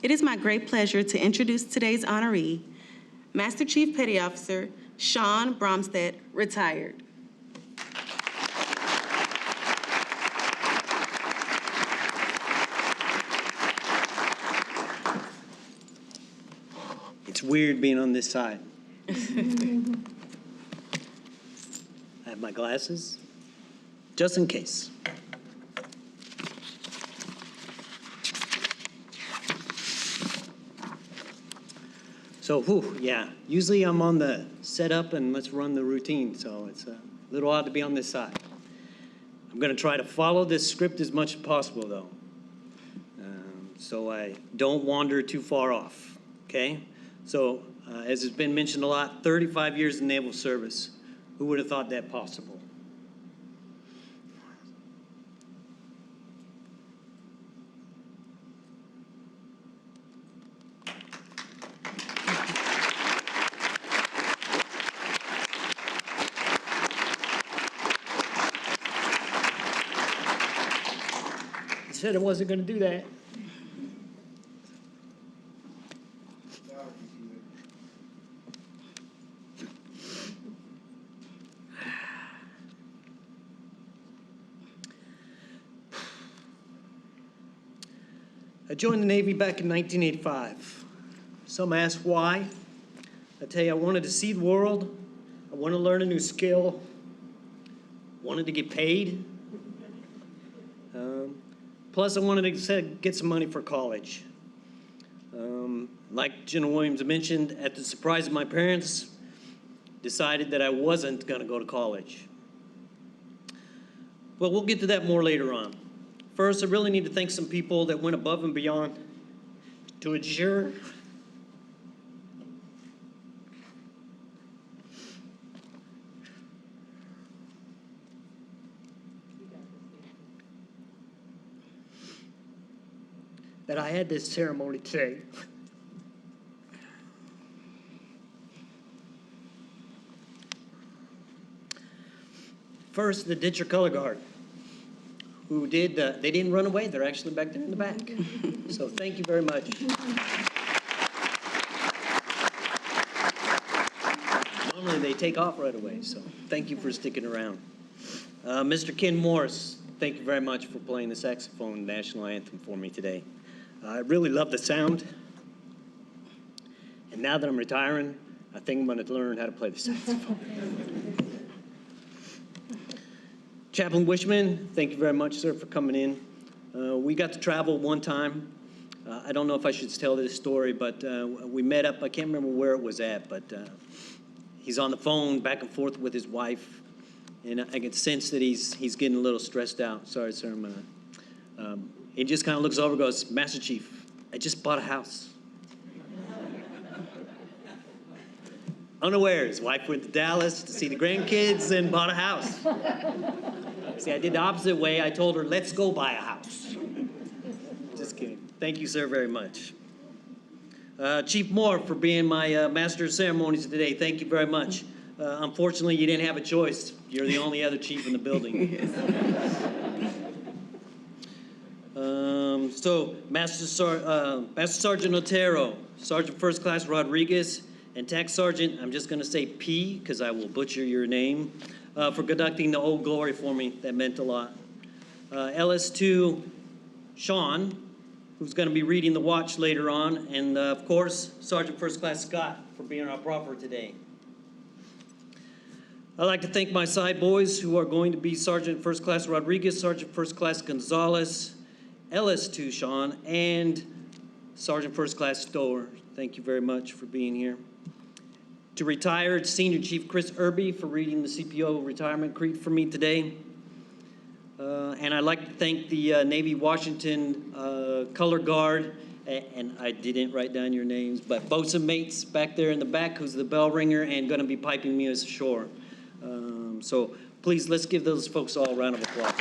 Speaker 1: It is my great pleasure to introduce today's honoree, Master Chief Petty Officer Shaun Brahmsteadt, retired.
Speaker 6: It's weird being on this side. I have my glasses, just in case. So, yeah, usually I'm on the setup and let's run the routine, so it's a little odd to be on this side. I'm going to try to follow this script as much as possible, though, so I don't wander too far off, okay? So, as has been mentioned a lot, 35 years in Naval Service. Who would have thought that possible? I said I wasn't going to do that. I joined the Navy back in 1985. Some ask why. I tell you, I wanted to see the world. I wanted to learn a new skill. Wanted to get paid. Plus, I wanted to get some money for college. Like General Williams mentioned, at the surprise of my parents, decided that I wasn't going to go to college. Well, we'll get to that more later on. First, I really need to thank some people that went above and beyond to ensure that I had this ceremony today. First, the Ditcher Color Guard, who they didn't run away. They're actually back there in the back. So thank you very much. Normally they take off right away, so thank you for sticking around. Mr. Ken Morris, thank you very much for playing the saxophone national anthem for me today. I really love the sound. And now that I'm retiring, I think I'm going to learn how to play the saxophone. Chaplain Wishman, thank you very much, sir, for coming in. We got to travel one time. I don't know if I should tell this story, but we met up. I can't remember where it was at, but he's on the phone back and forth with his wife, and I can sense that he's getting a little stressed out. Sorry, sir. He just kind of looks over and goes, "Master Chief, I just bought a house." Unaware, his wife went to Dallas to see the grandkids and bought a house. See, I did the opposite way. I told her, let's go buy a house. Just kidding. Thank you, sir, very much. Chief Moore, for being my master of ceremonies today. Thank you very much. Unfortunately, you didn't have a choice. You're the only other chief in the building. So, Master Sergeant Otero, Sergeant First Class Rodriguez, and Tax Sergeant, I'm just going to say P, because I will butcher your name, for conducting the Old Glory for me. That meant a lot. LS2, Shaun, who's going to be reading the watch later on, and of course, Sergeant First Class Scott for being our prophet today. I'd like to thank my side boys who are going to be Sergeant First Class Rodriguez, Sergeant First Class Gonzalez, LS2 Shaun, and Sergeant First Class Stower. Thank you very much for being here. To retired Senior Chief Chris Irby for reading the CPO retirement creed for me today. And I'd like to thank the Navy Washington Color Guard, and I didn't write down your names, but bosun mates back there in the back, who's the bell ringer and going to be piping me ashore. So please, let's give those folks all a round of applause.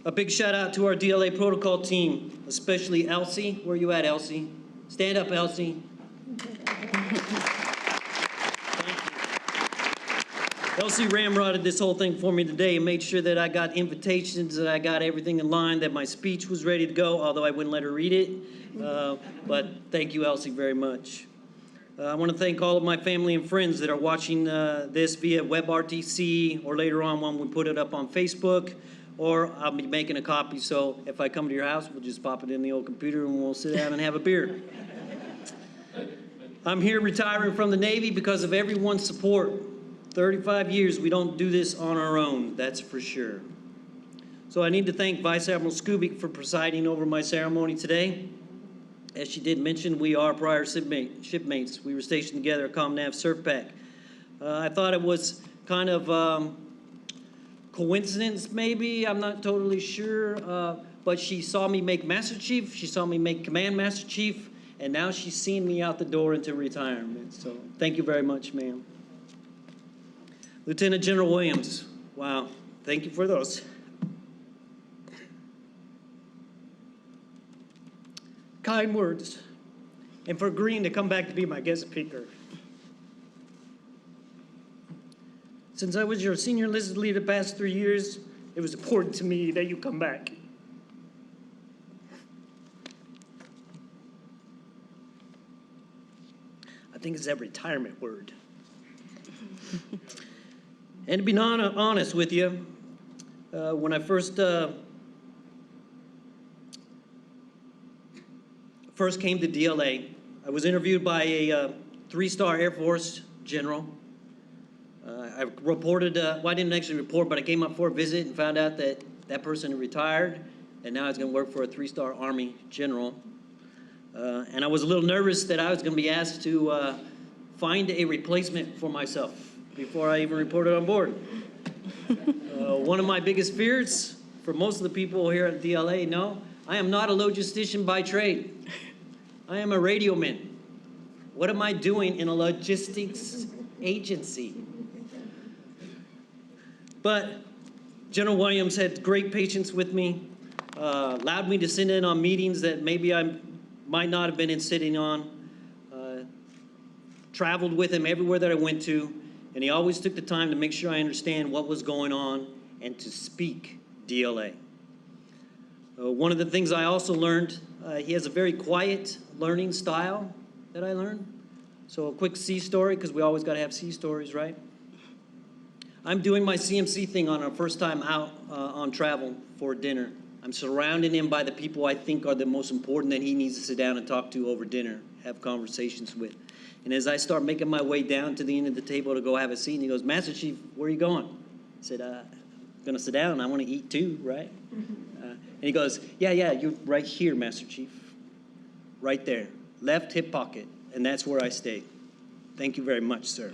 Speaker 6: A big shout out to our DLA protocol team, especially Elsie. Where you at, Elsie? Stand up, Elsie. Elsie ramrodded this whole thing for me today and made sure that I got invitations, that I got everything in line, that my speech was ready to go, although I wouldn't let her read it. But thank you, Elsie, very much. I want to thank all of my family and friends that are watching this via WebRTC, or later on when we put it up on Facebook, or I'll be making a copy, so if I come to your house, we'll just pop it in the old computer and we'll sit down and have a beer. I'm here retiring from the Navy because of everyone's support. 35 years, we don't do this on our own, that's for sure. So I need to thank Vice Admiral Skubik for presiding over my ceremony today. As she did mention, we are prior shipmates. We were stationed together at ComNav Surf Pack. I thought it was kind of coincidence, maybe. I'm not totally sure. But she saw me make Master Chief. She saw me make Command Master Chief. And now she's seen me out the door into retirement. So thank you very much, ma'am. Lieutenant General Williams. Wow. Thank you for those. Kind words. And for agreeing to come back to be my guest speaker. Since I was your senior enlisted leader the past 3 years, it was important to me that you come back. I think it's that retirement word. And to be honest with you, when I first came to DLA, I was interviewed by a 3-star Air Force general. I reported, well, I didn't actually report, but I came up for a visit and found out that that person had retired, and now he's going to work for a 3-star Army general. And I was a little nervous that I was going to be asked to find a replacement for myself before I even reported on board. One of my biggest fears, for most of the people here at DLA know, I am not a logistician by trade. I am a radio man. What am I doing in a logistics agency? But General Williams had great patience with me, allowed me to sit in on meetings that maybe I might not have been in sitting on, traveled with him everywhere that I went to, and he always took the time to make sure I understand what was going on and to speak DLA. One of the things I also learned, he has a very quiet learning style that I learned. So a quick sea story, because we always got to have sea stories, right? I'm doing my CMC thing on our first time out on travel for dinner. I'm surrounding him by the people I think are the most important that he needs to sit down and talk to over dinner, have conversations with. And as I start making my way down to the end of the table to go have a seat, and he goes, Master Chief, where are you going? I said, I'm going to sit down. I want to eat too, right? And he goes, yeah, you're right here, Master Chief. Right there. Left hip pocket. And that's where I stay. Thank you very much, sir.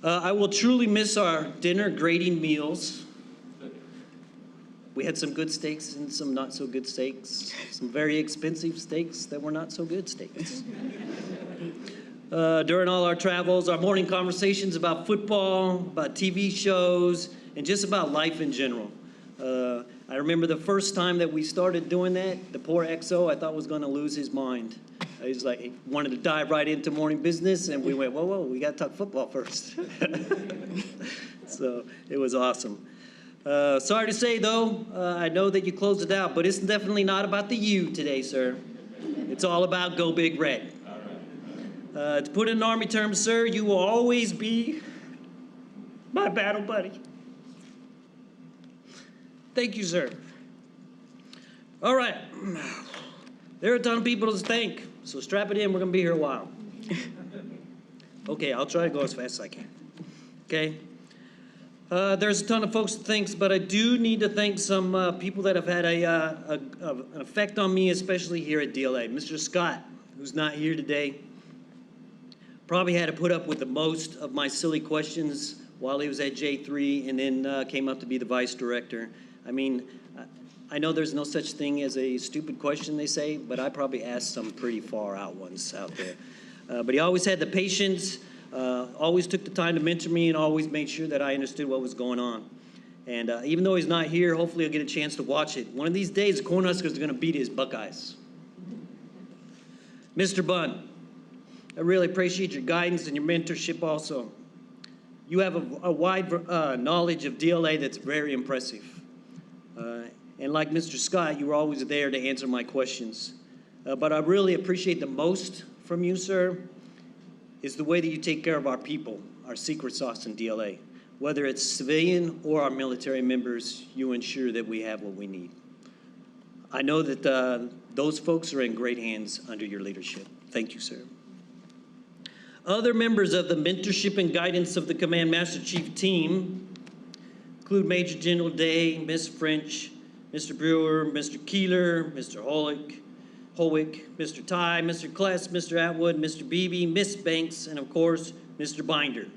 Speaker 6: I will truly miss our dinner grading meals. We had some good steaks and some not so good steaks. Some very expensive steaks that were not so good steaks. During all our travels, our morning conversations about football, about TV shows, and just about life in general. I remember the first time that we started doing that, the poor XO I thought was going to lose his mind. He was like, he wanted to dive right into morning business, and we went, whoa, we got to talk football first. So it was awesome. Sorry to say, though, I know that you closed it out, but it's definitely not about the U today, sir. It's all about Go Big Red. To put it in Army terms, sir, you will always be my battle buddy. Thank you, sir. All right. There are a ton of people to thank, so strap it in. We're going to be here a while. Okay, I'll try to go as fast as I can. Okay? There's a ton of folks to thank, but I do need to thank some people that have had an effect on me, especially here at DLA. Mr. Scott, who's not here today, probably had to put up with the most of my silly questions while he was at J3 and then came up to be the vice director. I mean, I know there's no such thing as a stupid question, they say, but I probably asked some pretty far out ones out there. But he always had the patience, always took the time to mentor me, and always made sure that I understood what was going on. And even though he's not here, hopefully I'll get a chance to watch it. One of these days, the Cornhuskers are going to beat his Buckeyes. Mr. Bunn, I really appreciate your guidance and your mentorship also. You have a wide knowledge of DLA that's very impressive. And like Mr. Scott, you were always there to answer my questions. But I really appreciate the most from you, sir, is the way that you take care of our people, our secret sauce in DLA. Whether it's civilian or our military members, you ensure that we have what we need. I know that those folks are in great hands under your leadership. Thank you, sir. Other members of the mentorship and guidance of the Command Master Chief team include Major General Day, Ms. French, Mr. Brewer, Mr. Keeler, Mr. Holwick, Mr. Ty, Mr. Kless, Mr. Atwood, Mr. Beebe, Miss Banks, and of course, Mr. Binder.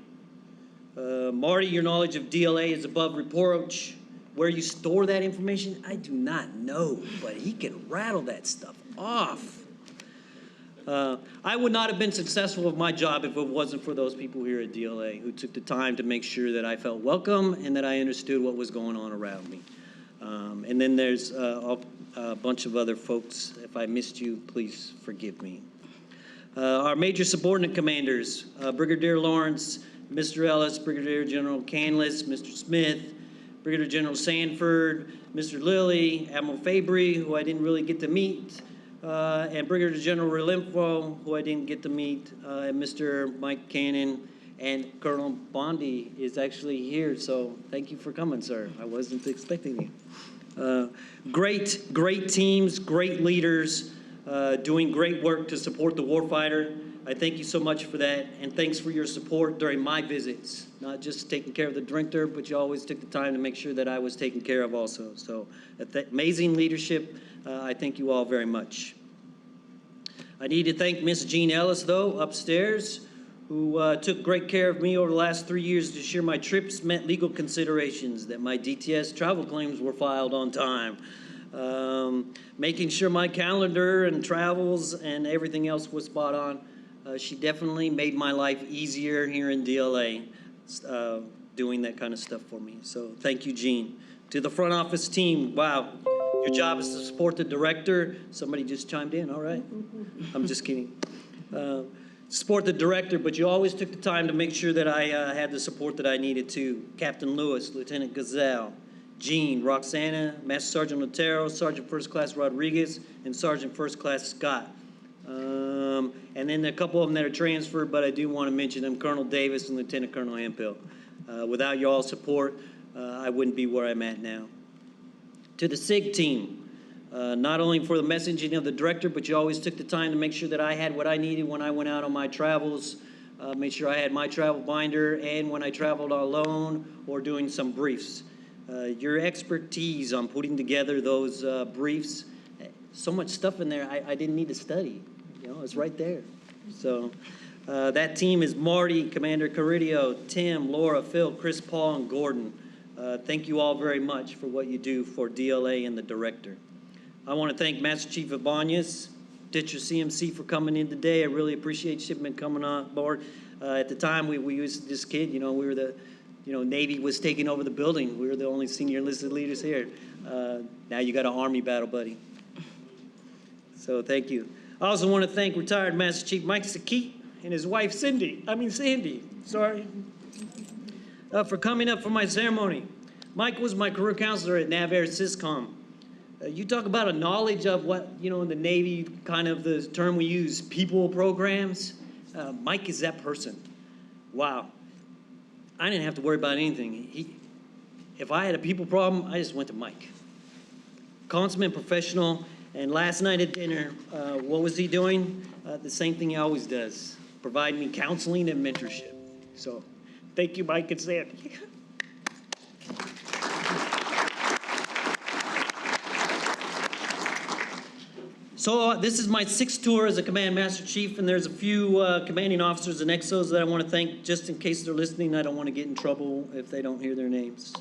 Speaker 6: Marty, your knowledge of DLA is above reproach. Where you store that information, I do not know, but he can rattle that stuff off. I would not have been successful with my job if it wasn't for those people here at DLA who took the time to make sure that I felt welcome and that I understood what was going on around me. And then there's a bunch of other folks. If I missed you, please forgive me. Our major subordinate commanders, Brigadier Lawrence, Mr. Ellis, Brigadier General Canlis, Mr. Smith, Brigadier General Sanford, Mr. Lilly, Admiral Fabry, who I didn't really get to meet, and Brigadier General Relinfo, who I didn't get to meet, and Mr. Mike Cannon, and Colonel Bondi is actually here, so thank you for coming, sir. I wasn't expecting you. Great teams, great leaders, doing great work to support the warfighter. I thank you so much for that, and thanks for your support during my visits. Not just taking care of the director, but you always took the time to make sure that I was taken care of also. So, amazing leadership. I thank you all very much. I need to thank Miss Jean Ellis, though, upstairs, who took great care of me over the last 3 years to ensure my trips met legal considerations, that my DTS travel claims were filed on time, making sure my calendar and travels and everything else was spot on. She definitely made my life easier here in DLA, doing that kind of stuff for me. So thank you, Jean. To the front office team, wow, your job is to support the director. Somebody just chimed in, all right. I'm just kidding. Support the director, but you always took the time to make sure that I had the support that I needed to. Captain Lewis, Lieutenant Gazelle, Jean, Roxana, Master Sergeant Otero, Sergeant First Class Rodriguez, and Sergeant First Class Scott. And then a couple of them that are transferred, but I do want to mention them, Colonel Davis and Lieutenant Colonel Hemphill. Without y'all's support, I wouldn't be where I'm at now. To the SIG team, not only for the messaging of the director, but you always took the time to make sure that I had what I needed when I went out on my travels, made sure I had my travel binder, and when I traveled alone or doing some briefs. Your expertise on putting together those briefs, so much stuff in there I didn't need to study. You know, it's right there. So that team is Marty, Commander Carrillo, Tim, Laura, Phil, Chris, Paul, and Gordon. Thank you all very much for what you do for DLA and the director. I want to thank Master Chief Ibanez, Ditcher CMC for coming in today. I really appreciate shipment coming on board. At the time we used this kid, you know, we were the, you know, Navy was taking over the building. We were the only senior enlisted leaders here. Now you got an Army battle buddy. So thank you. I also want to thank retired Master Chief Mike Sakeet and his wife Sandy, sorry, for coming up for my ceremony. Mike was my career counselor at NavAir Syscom. You talk about a knowledge of what, you know, in the Navy, kind of the term we use, people programs. Mike is that person. Wow. I didn't have to worry about anything. If I had a people problem, I just went to Mike. Consummate professional. And last night at dinner, what was he doing? The same thing he always does, providing me counseling and mentorship. So thank you, Mike and Sandy. So this is my 6th tour as a Command Master Chief, and there's a few commanding officers and XOs that I want to thank just in case they're listening. I don't want to get in trouble if they don't hear their names.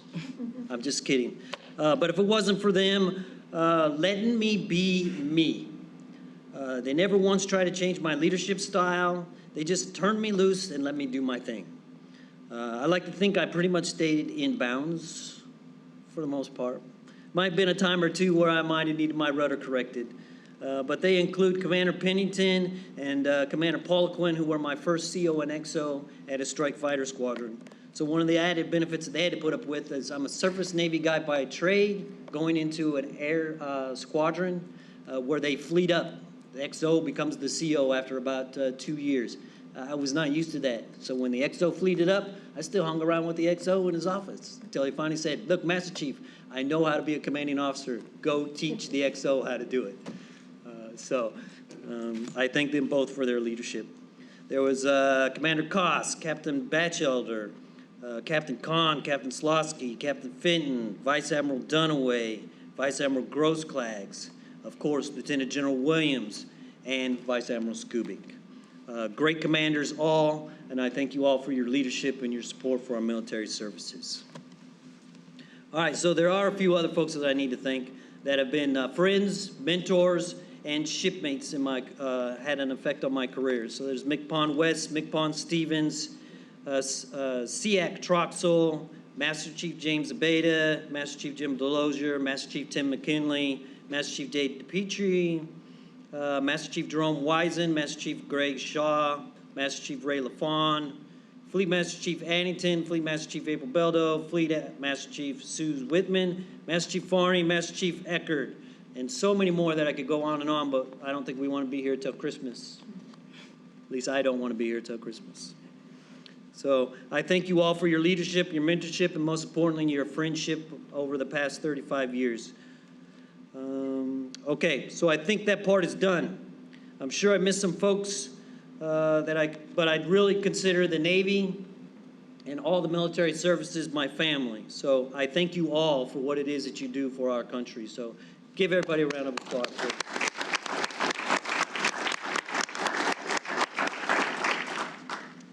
Speaker 6: I'm just kidding. But if it wasn't for them, letting me be me. They never once tried to change my leadership style. They just turned me loose and let me do my thing. I like to think I pretty much stayed in bounds for the most part. Might have been a time or two where I might have needed my rudder corrected. But they include Commander Pennington and Commander Poliquin, who were my first CO and XO at a strike fighter squadron. So one of the added benefits that they had to put up with is I'm a surface Navy guy by trade, going into an air squadron where they fleet up. The XO becomes the CO after about 2 years. I was not used to that. So when the XO fleeted up, I still hung around with the XO in his office until he finally said, look, Master Chief, I know how to be a commanding officer. Go teach the XO how to do it. I thank them both for their leadership. There was Commander Koss, Captain Batchelder, Captain Kahn, Captain Slosky, Captain Fenton, Vice Admiral Dunaway, Vice Admiral Grossklags, of course, Lieutenant General Williams, and Vice Admiral Skubik. great commanders all, and I thank you all for your leadership and your support for our military services. All right, so there are a few other folks that I need to thank that have been friends, mentors, and shipmates in my had an effect on my career. So there's Mick Pond West, Mick Pond Stevens, SEAC Troxel, Master Chief James Abeda, Master Chief Jim Delosier, Master Chief Tim McKinley, Master Chief Dave DePietri, Master Chief Jerome Wisen, Master Chief Greg Shaw, Master Chief Ray LaFawn, Fleet Master Chief Addington, Fleet Master Chief April Beldo, Fleet Master Chief Sue Whitman, Master Chief Farney, Master Chief Eckert, and so many more that I could go on and on, but I don't think we want to be here till Christmas. At least I don't want to be here till Christmas. So I thank you all for your leadership, your mentorship, and most importantly, your friendship over the past 35 years. Okay, so I think that part is done. I'm sure I missed some folks but I'd really consider the Navy and all the military services my family. So I thank you all for what it is that you do for our country. So give everybody a round of applause.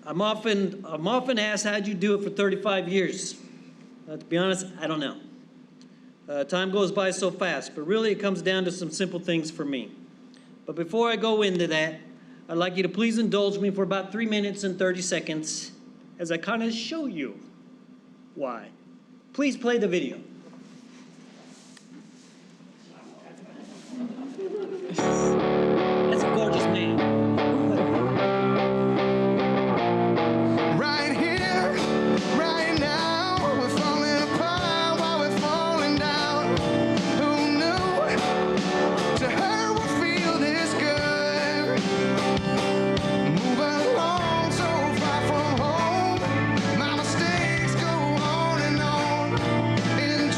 Speaker 6: I'm often asked, how'd you do it for 35 years? To be honest, I don't know. Time goes by so fast, but really it comes down to some simple things for me. But before I go into that, I'd like you to please indulge me for about 3 minutes and 30 seconds as I kind of show you why. Please play the video. That's a gorgeous man.
Speaker 8: Right here, right now, we're falling apart while we're falling down. Who knew to her we'll feel this good? Moving along so far from home, my mistakes go on and on. In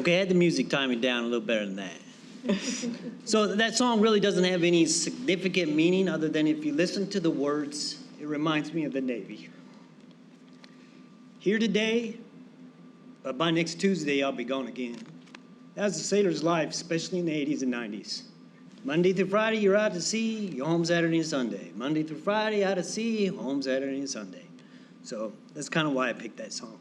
Speaker 6: Okay, I had the music timing down a little better than that. So that song really doesn't have any significant meaning other than if you listen to the words, it reminds me of the Navy. Here today, but by next Tuesday, I'll be gone again. That's a sailor's life, especially in the 80s and 90s. Monday through Friday, you're out to sea, you're home Saturday and Sunday. Monday through Friday, out to sea, home Saturday and Sunday. So that's kind of why I picked that song.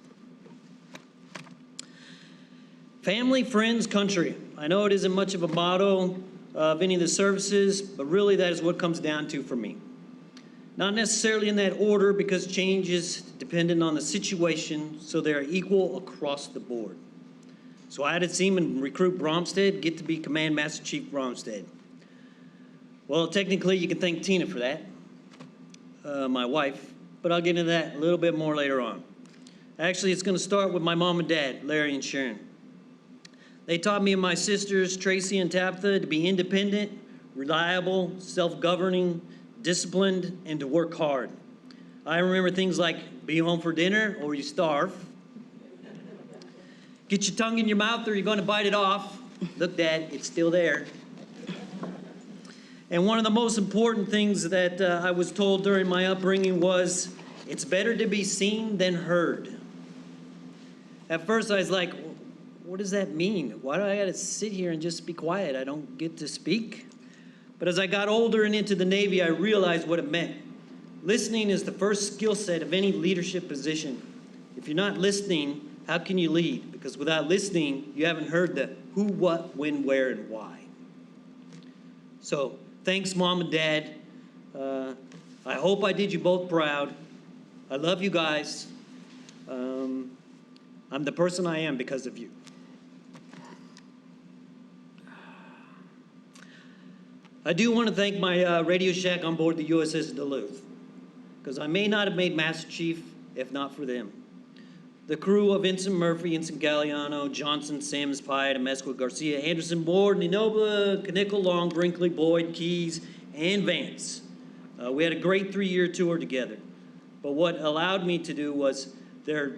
Speaker 6: Family, friends, country. I know it isn't much of a motto of any of the services, but really that is what it comes down to for me. Not necessarily in that order because change is dependent on the situation, so they are equal across the board. So I had a seaman recruit Brahmsteadt, get to be Command Master Chief Brahmsteadt. Well, technically you can thank Tina for that, my wife, but I'll get into that a little bit more later on. Actually, it's gonna start with my mom and dad, Larry and Sharon. They taught me and my sisters, Tracy and Tabitha, to be independent, reliable, self-governing, disciplined, and to work hard. I remember things like be home for dinner or you starve. Get your tongue in your mouth or you're going to bite it off. Look, Dad, it's still there. And one of the most important things that I was told during my upbringing was, it's better to be seen than heard. At first I was like, what does that mean? Why do I gotta sit here and just be quiet? I don't get to speak? But as I got older and into the Navy, I realized what it meant. Listening is the first skill set of any leadership position. If you're not listening, how can you lead? Because without listening, you haven't heard the who, what, when, where, and why. So thanks, Mom and Dad. I hope I did you both proud. I love you guys. I'm the person I am because of you. I do want to thank my Radio Shack on board the USS Duluth, because I may not have made Master Chief if not for them. The crew of Ensign Murphy, Ensign Galliano, Johnson, Sims, Pyatt, Amesqua, Garcia, Anderson, Ward, Ninoba, Knickel, Long, Brinkley, Boyd, Keys, and Vance. We had a great 3-year tour together. But what allowed me to do was their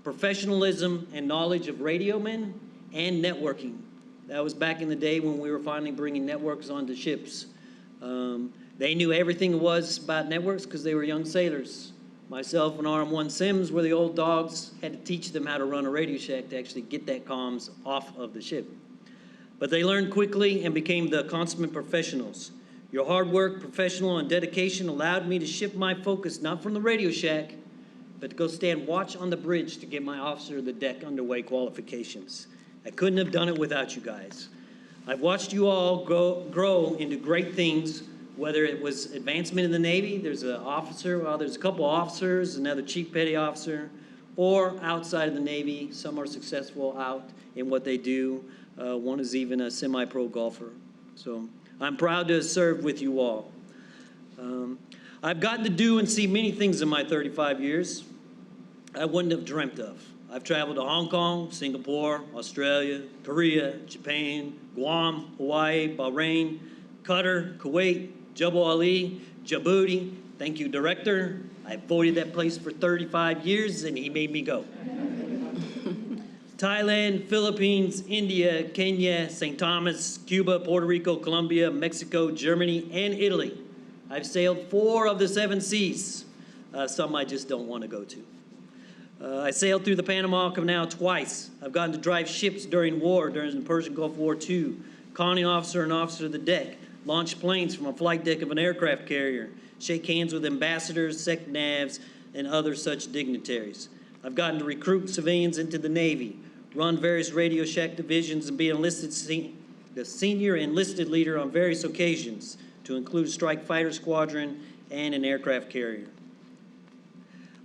Speaker 6: professionalism and knowledge of radiomen and networking. That was back in the day when we were finally bringing networks onto ships. They knew everything it was about networks because they were young sailors. Myself and RM1 Sims were the old dogs, had to teach them how to run a Radio Shack to actually get that comms off of the ship. But they learned quickly and became the consummate professionals. Your hard work, professional, and dedication allowed me to shift my focus not from the Radio Shack, but to go stand watch on the bridge to get my officer of the deck underway qualifications. I couldn't have done it without you guys. I've watched you all grow into great things, whether it was advancement in the Navy, there's a couple officers, another chief petty officer, or outside of the Navy, some are successful out in what they do. One is even a semi-pro golfer. So I'm proud to have served with you all. I've gotten to do and see many things in my 35 years I wouldn't have dreamt of. I've traveled to Hong Kong, Singapore, Australia, Korea, Japan, Guam, Hawaii, Bahrain, Qatar, Kuwait, Jebel Ali, Djibouti. Thank you, Director. I avoided that place for 35 years and he made me go. Thailand, Philippines, India, Kenya, St. Thomas, Cuba, Puerto Rico, Colombia, Mexico, Germany, and Italy. I've sailed 4 of the 7 seas. Some I just don't want to go to. I sailed through the Panama Canal twice. I've gotten to drive ships during war, during the Persian Gulf War II, conning officer and officer of the deck, launch planes from a flight deck of an aircraft carrier, shake hands with ambassadors, sec navs, and other such dignitaries. I've gotten to recruit civilians into the Navy, run various Radio Shack divisions, and be the senior enlisted leader on various occasions, to include Strike Fighter Squadron and an aircraft carrier.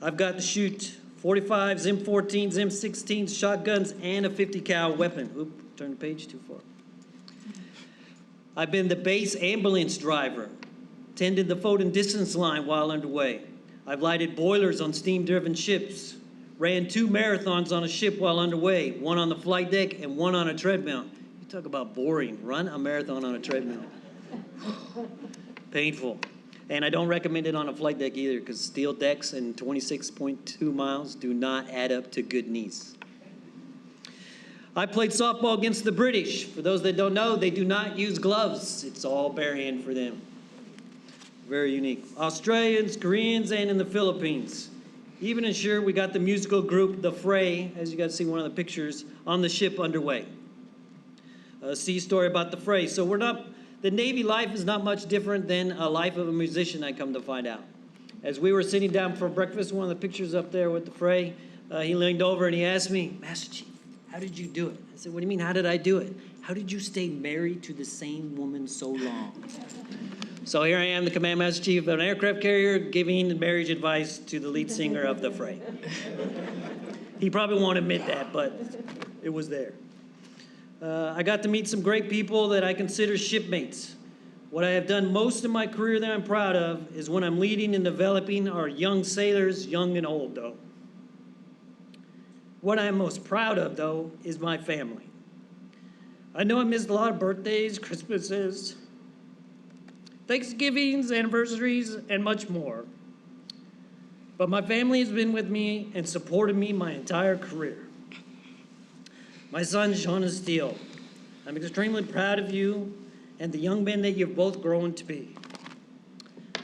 Speaker 6: I've got to shoot 45s, M14s, M16s, shotguns, and a 50 cal weapon. Oop, turn the page too far. I've been the base ambulance driver, tended the floating distance line while underway. I've lighted boilers on steam-driven ships, ran 2 marathons on a ship while underway, one on the flight deck and one on a treadmill. You talk about boring, run a marathon on a treadmill. Painful. And I don't recommend it on a flight deck either because steel decks and 26.2 miles do not add up to good knees. I played softball against the British. For those that don't know, they do not use gloves. It's all bare hand for them. Very unique. Australians, Koreans, and in the Philippines. Even ensured we got the musical group The Fray, as you guys see one of the pictures, on the ship underway. See a story about The Fray. So the Navy life is not much different than a life of a musician, I come to find out. As we were sitting down for breakfast, one of the pictures up there with The Fray, he leaned over and he asked me, Master Chief, how did you do it? I said, what do you mean, how did I do it? How did you stay married to the same woman so long? So here I am, the Command Master Chief of an aircraft carrier, giving marriage advice to the lead singer of The Fray. He probably won't admit that, but it was there. I got to meet some great people that I consider shipmates. What I have done most of my career that I'm proud of is when I'm leading and developing our young sailors, young and old, though. What I'm most proud of, though, is my family. I know I missed a lot of birthdays, Christmases, Thanksgivings, anniversaries, and much more. But my family has been with me and supported me my entire career. My son, Shaun Brahmsteadt, I'm extremely proud of you and the young men that you've both grown to be.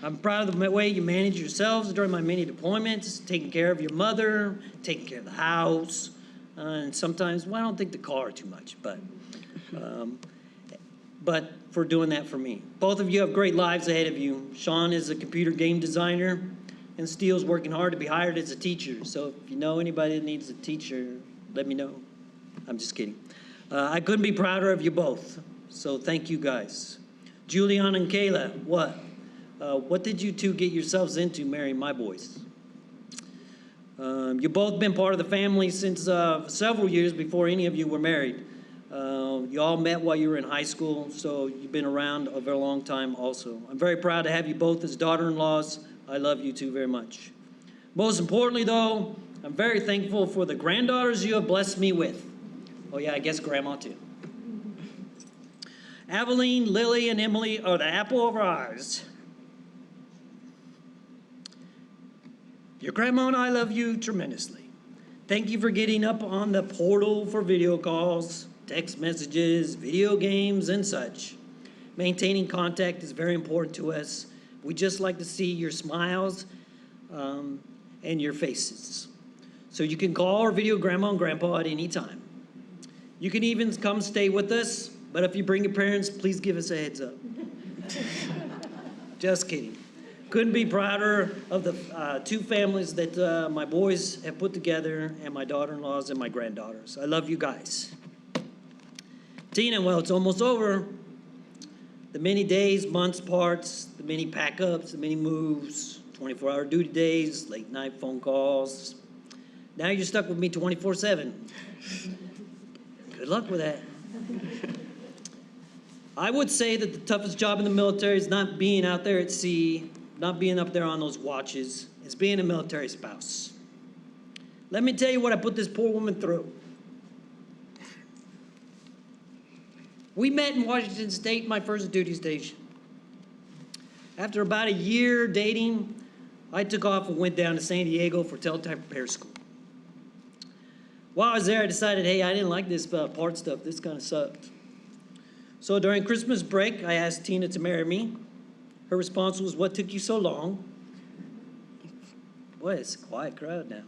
Speaker 6: I'm proud of the way you manage yourselves during my many deployments, taking care of your mother, taking care of the house, and sometimes, well, I don't think the car too much, but for doing that for me. Both of you have great lives ahead of you. Shaun is a computer game designer, and Steele's working hard to be hired as a teacher. So if you know anybody that needs a teacher, let me know. I'm just kidding. I couldn't be prouder of you both, so thank you guys. Julian and Kayla, what did you two get yourselves into marrying my boys? You've both been part of the family since several years before any of you were married. You all met while you were in high school, so you've been around a very long time also. I'm very proud to have you both as daughter-in-laws. I love you two very much. Most importantly, though, I'm very thankful for the granddaughters you have blessed me with. Oh yeah, I guess grandma too. Aveline, Lily, and Emily are the apple of our eyes. Your grandma and I love you tremendously. Thank you for getting up on the portal for video calls, text messages, video games, and such. Maintaining contact is very important to us. We just like to see your smiles and your faces. So you can call or video grandma and grandpa at any time. You can even come stay with us, but if you bring your parents, please give us a heads up. Just kidding. Couldn't be prouder of the two families that my boys have put together, and my daughter-in-laws and my granddaughters. I love you guys. Tina, well, it's almost over. The many days, months, parts, the many pack-ups, the many moves, 24-hour duty days, late-night phone calls. Now you're stuck with me 24/7. Good luck with that. I would say that the toughest job in the military is not being out there at sea, not being up there on those watches. It's being a military spouse. Let me tell you what I put this poor woman through. We met in Washington State, my first duty station. After about a year dating, I took off and went down to San Diego for teletype repair school. While I was there, I decided, hey, I didn't like this part stuff. This kind of sucked. So during Christmas break, I asked Tina to marry me. Her response was, what took you so long? Boy, it's a quiet crowd now.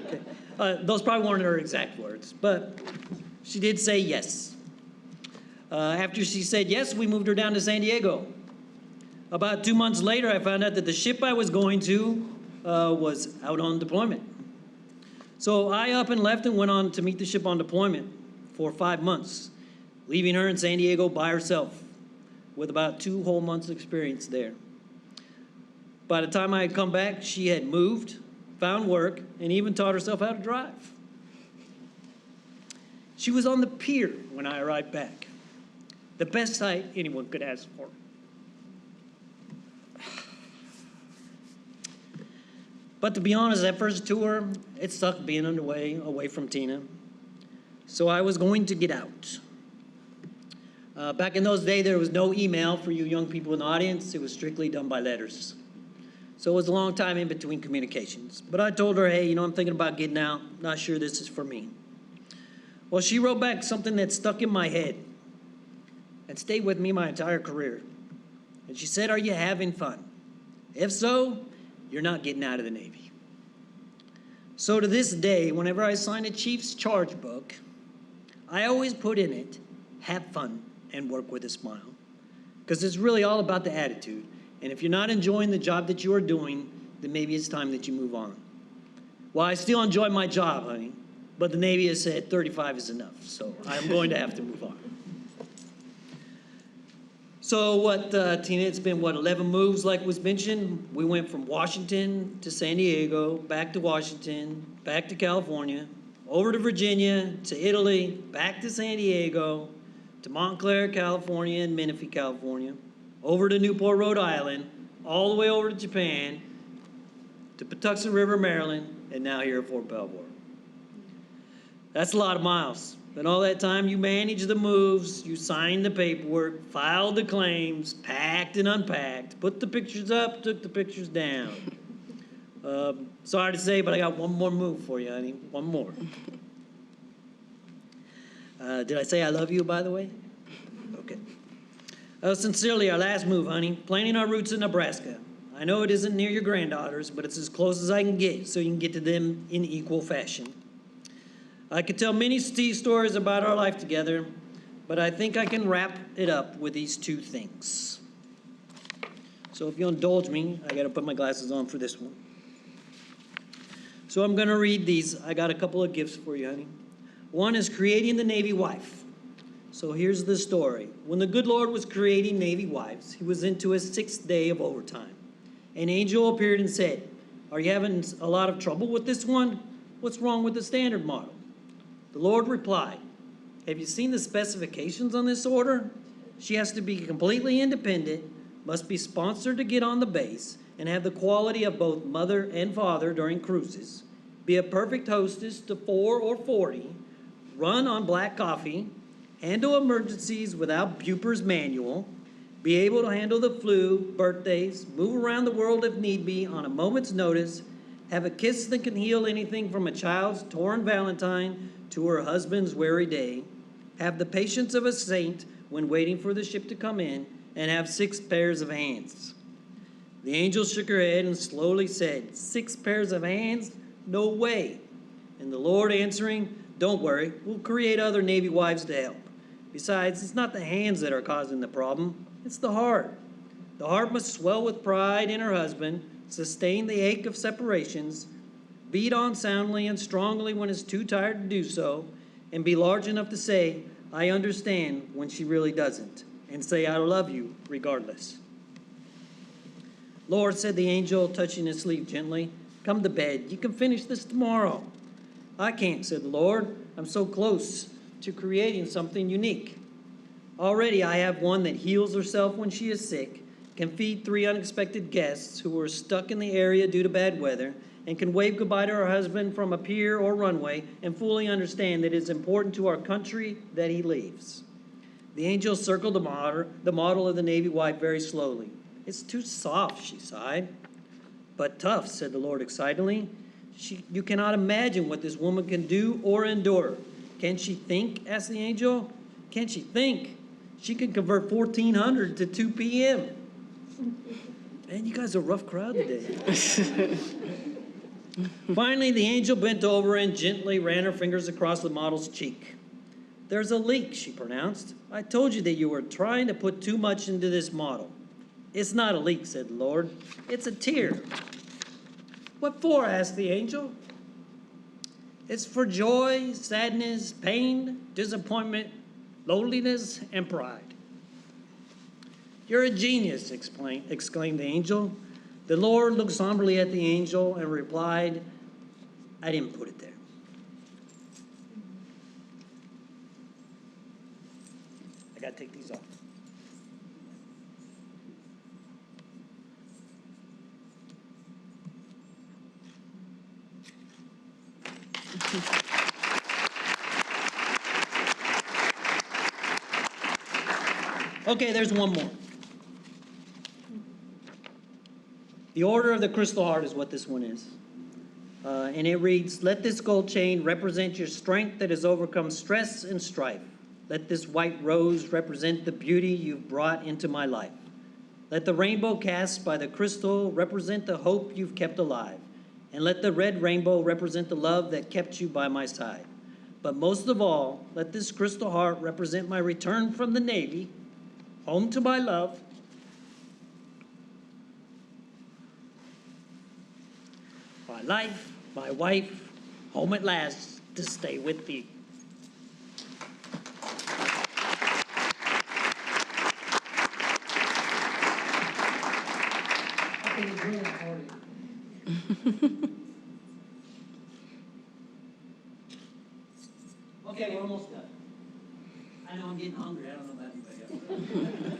Speaker 6: Okay. Those probably weren't her exact words, but she did say yes. After she said yes, we moved her down to San Diego. About 2 months later, I found out that the ship I was going to was out on deployment. So I up and left and went on to meet the ship on deployment for 5 months, leaving her in San Diego by herself with about 2 whole months experience there. By the time I had come back, she had moved, found work, and even taught herself how to drive. She was on the pier when I arrived back. The best sight anyone could ask for. But to be honest, that first tour, it sucked being away from Tina. So I was going to get out. Back in those days, there was no email for you young people in the audience. It was strictly done by letters. So it was a long time in between communications. But I told her, hey, I'm thinking about getting out. Not sure this is for me. Well, she wrote back something that stuck in my head and stayed with me my entire career. And she said, "Are you having fun? If so, you're not getting out of the Navy." So to this day, whenever I sign a chief's charge book, I always put in it, "Have fun and work with a smile." Because it's really all about the attitude. And if you're not enjoying the job that you are doing, then maybe it's time that you move on. Well, I still enjoy my job, honey, but the Navy has said 35 is enough, so I'm going to have to move on. So what, Tina, it's been, 11 moves like was mentioned? We went from Washington to San Diego, back to Washington, back to California, over to Virginia, to Italy, back to San Diego, to Montclair, California, and Menifee, California, over to Newport, Rhode Island, all the way over to Japan, to Patuxent River, Maryland, and now here at Fort Belvoir. That's a lot of miles. And all that time, you managed the moves, you signed the paperwork, filed the claims, packed and unpacked, put the pictures up, took the pictures down. Sorry to say, but I got one more move for you, honey. One more. Did I say I love you, by the way? Okay. Sincerely, our last move, honey. Planting our roots in Nebraska. I know it isn't near your granddaughters, but it's as close as I can get, so you can get to them in equal fashion. I could tell many stories about our life together, but I think I can wrap it up with these two things. So if you'll indulge me, I got to put my glasses on for this one. So I'm going to read these. I got a couple of gifts for you, honey. One is creating the Navy wife. So here's the story. When the good Lord was creating Navy wives, he was into his 6th day of overtime. An angel appeared and said, "Are you having a lot of trouble with this one? What's wrong with the standard model?" The Lord replied, "Have you seen the specifications on this order? She has to be completely independent, must be sponsored to get on the base, and have the quality of both mother and father during cruises, be a perfect hostess to 4 or 40, run on black coffee, handle emergencies without Buper's manual, be able to handle the flu, birthdays, move around the world if need be on a moment's notice, have a kiss that can heal anything from a child's torn Valentine to her husband's weary day, have the patience of a saint when waiting for the ship to come in, and have 6 pairs of hands." The angel shook her head and slowly said, "6 pairs of hands? No way." And the Lord answering, "Don't worry, we'll create other Navy wives to help. Besides, it's not the hands that are causing the problem, it's the heart. The heart must swell with pride in her husband, sustain the ache of separations, beat on soundly and strongly when it's too tired to do so, and be large enough to say, 'I understand,' when she really doesn't, and say, 'I love you,' regardless." "Lord," said the angel, touching his sleeve gently, "come to bed. You can finish this tomorrow." "I can't," said the Lord. "I'm so close to creating something unique. Already I have one that heals herself when she is sick, can feed 3 unexpected guests who were stuck in the area due to bad weather, and can wave goodbye to her husband from a pier or runway and fully understand that it is important to our country that he leaves." The angel circled the model of the Navy wife very slowly. "It's too soft," she sighed. "But tough," said the Lord excitedly. You cannot imagine what this woman can do or endure." "Can she think?" asked the angel. "Can she think? She can convert 1400 to 2 p.m. Man, you guys are a rough crowd today. Finally, the angel bent over and gently ran her fingers across the model's cheek. "There's a leak," she pronounced. "I told you that you were trying to put too much into this model." "It's not a leak," said the Lord. "It's a tear." "What for?" asked the angel. "It's for joy, sadness, pain, disappointment, loneliness, and pride." "You're a genius," exclaimed the angel. The Lord looked somberly at the angel and replied, "I didn't put it there." I gotta take these off. Okay, there's one more. The Order of the Crystal Heart is what this one is. And it reads, "Let this gold chain represent your strength that has overcome stress and strife. Let this white rose represent the beauty you've brought into my life. Let the rainbow cast by the crystal represent the hope you've kept alive. And let the red rainbow represent the love that kept you by my side. But most of all, let this crystal heart represent my return from the Navy, home to my love, my life, my wife, home at last to stay with thee." Okay, we're almost done. I know I'm getting hungry. I don't know about anybody else.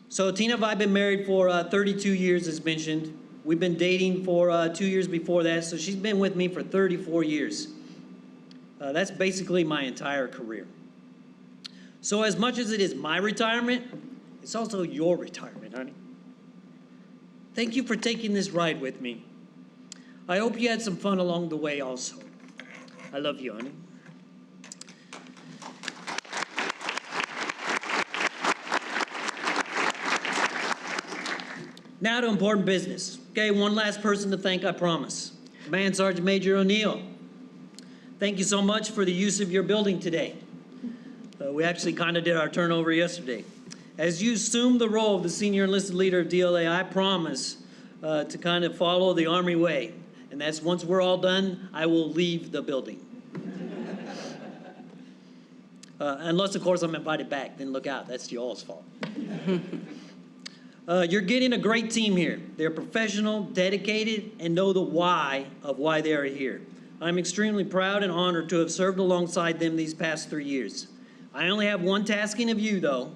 Speaker 6: So Tina and I have been married for 32 years, as mentioned. We've been dating for 2 years before that, so she's been with me for 34 years. That's basically my entire career. So as much as it is my retirement, it's also your retirement, honey. Thank you for taking this ride with me. I hope you had some fun along the way also. I love you, honey. Now to important business. Okay, one last person to thank, I promise. Command Sergeant Major O'Neill. Thank you so much for the use of your building today. We actually kind of did our turnover yesterday. As you assume the role of the senior enlisted leader of DLA, I promise to kind of follow the Army way. And that's once we're all done, I will leave the building. Unless, of course, I'm invited back. Then look out. That's y'all's fault. You're getting a great team here. They're professional, dedicated, and know the why of why they are here. I'm extremely proud and honored to have served alongside them these past 3 years. I only have one tasking of you, though.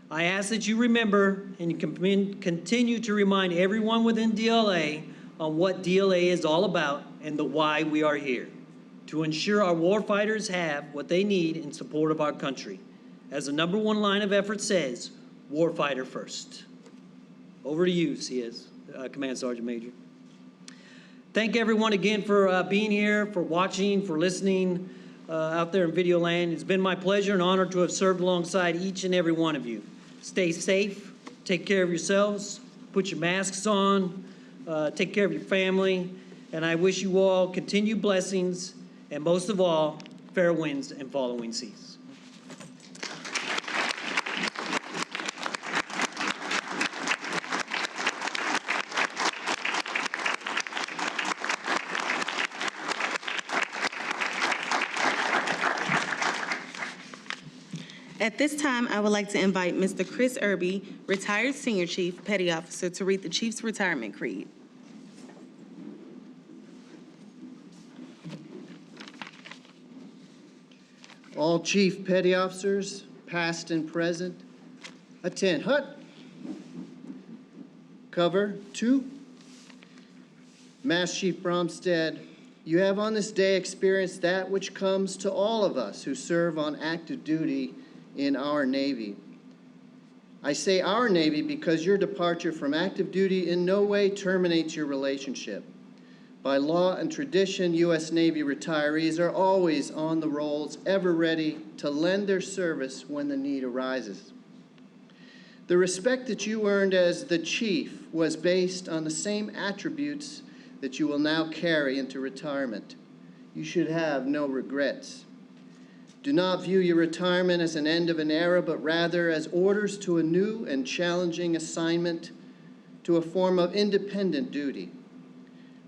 Speaker 6: I ask that you remember and continue to remind everyone within DLA on what DLA is all about and the why we are here. To ensure our warfighters have what they need in support of our country. As the #1 line of effort says, warfighter first. Over to you, CS, Command Sergeant Major. Thank everyone again for being here, for watching, for listening out there in video land. It's been my pleasure and honor to have served alongside each and every one of you. Stay safe, take care of yourselves, put your masks on, take care of your family, and I wish you all continued blessings, and most of all, fair winds and following seas.
Speaker 1: At this time, I would like to invite Mr. Chris Irby, retired Senior Chief, Petty Officer, to read the Chief's Retirement Creed.
Speaker 9: All Chief Petty Officers, past and present, attend. Hut. Cover 2. Master Chief Brahmsteadt, you have on this day experienced that which comes to all of us who serve on active duty in our Navy. I say our Navy because your departure from active duty in no way terminates your relationship. By law and tradition, U.S. Navy retirees are always on the rolls, ever ready to lend their service when the need arises. The respect that you earned as the Chief was based on the same attributes that you will now carry into retirement. You should have no regrets. Do not view your retirement as an end of an era, but rather as orders to a new and challenging assignment, to a form of independent duty.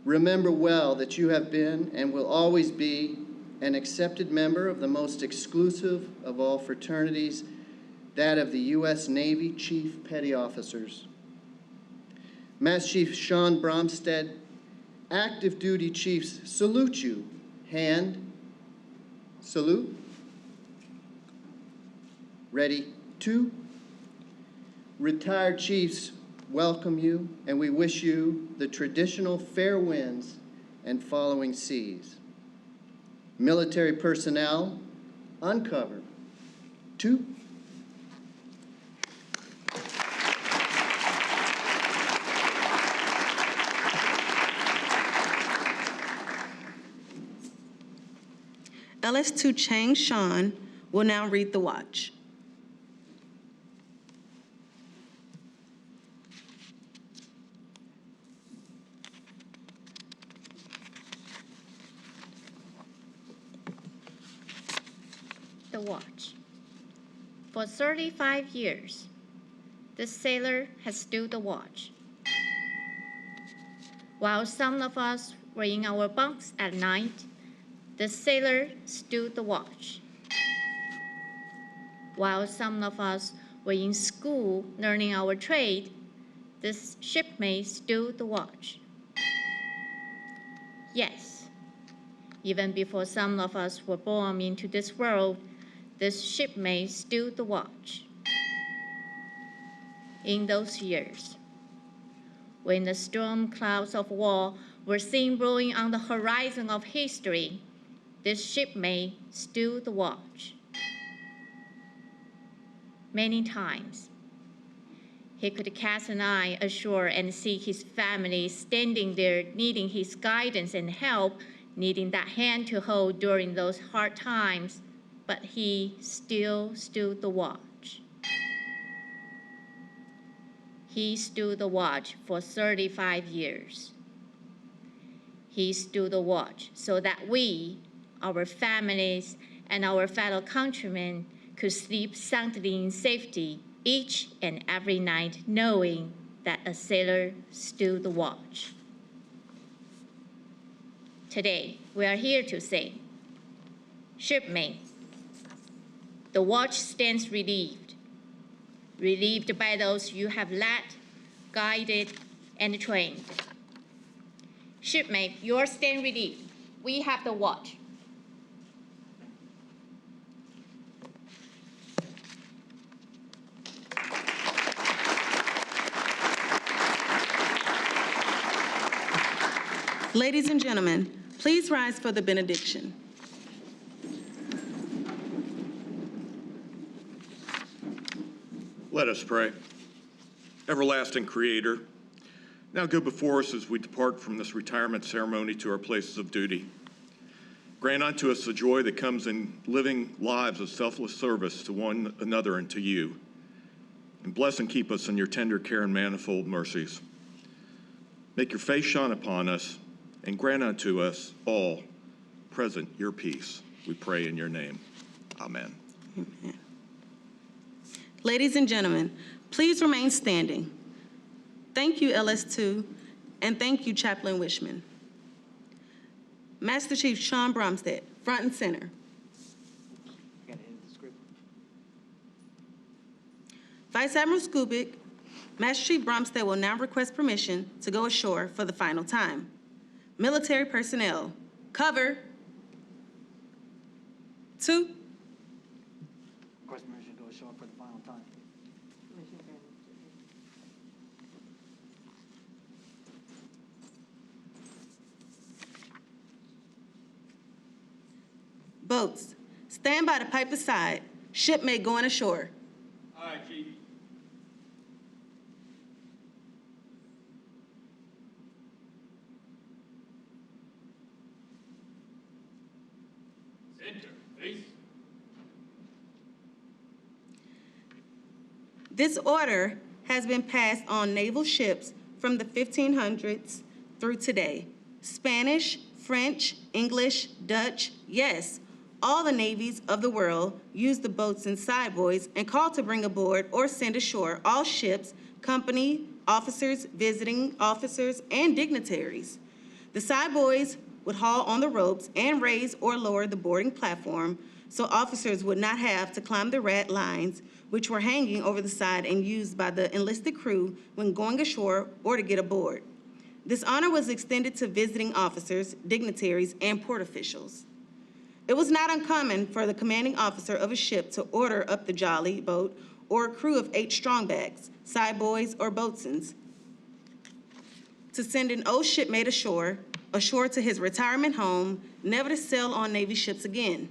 Speaker 9: Remember well that you have been and will always be an accepted member of the most exclusive of all fraternities, that of the U.S. Navy Chief Petty Officers. Master Chief Shaun Brahmsteadt, active duty chiefs salute you. Hand, salute. Ready, 2. Retired chiefs welcome you, and we wish you the traditional fair winds and following seas. Military personnel, uncover. 2.
Speaker 1: LS2 Chang Shaun will now read the watch.
Speaker 10: The watch. For 35 years, this sailor has stood the watch. While some of us were in our bunks at night, the sailor stood the watch. While some of us were in school learning our trade, this shipmate stood the watch. Yes, even before some of us were born into this world, this shipmate stood the watch. In those years, when the storm clouds of war were seen blowing on the horizon of history, this shipmate stood the watch. Many times, he could cast an eye ashore and see his family standing there needing his guidance and help, needing that hand to hold during those hard times, but he still stood the watch. He stood the watch for 35 years. He stood the watch so that we, our families, and our fellow countrymen could sleep soundly in safety each and every night, knowing that a sailor stood the watch. Today, we are here to say, shipmate, the watch stands relieved, relieved by those you have led, guided, and trained. Shipmate, yours stand relieved. We have the watch.
Speaker 1: Ladies and gentlemen, please rise for the benediction.
Speaker 3: Let us pray. Everlasting Creator, now go before us as we depart from this retirement ceremony to our places of duty. Grant unto us the joy that comes in living lives of selfless service to one another and to you. And bless and keep us in your tender care and manifold mercies. Make your face shine upon us and grant unto us all present your peace. We pray in your name. Amen.
Speaker 1: Amen. Ladies and gentlemen, please remain standing. Thank you, LS2, and thank you, Chaplain Wishman. Master Chief Shaun Brahmsteadt, front and center. Vice Admiral Skubic, Master Chief Brahmsteadt will now request permission to go ashore for the final time. Military personnel, cover. 2.
Speaker 11: Request permission to go ashore for the final time.
Speaker 1: Boats, stand by the pipe aside. Shipmate going ashore.
Speaker 2: Aye, Chief. Center, face.
Speaker 1: This order has been passed on naval ships from the 1500s through today. Spanish, French, English, Dutch, yes, all the navies of the world use the boats and sideboys and call to bring aboard or send ashore all ships, company, officers, visiting officers, and dignitaries. The sideboys would haul on the ropes and raise or lower the boarding platform so officers would not have to climb the rat lines which were hanging over the side and used by the enlisted crew when going ashore or to get aboard. This honor was extended to visiting officers, dignitaries, and port officials. It was not uncommon for the commanding officer of a ship to order up the jolly boat or a crew of 8 strongbacks, sideboys, or boatswains to send an old shipmate ashore to his retirement home, never to sail on Navy ships again.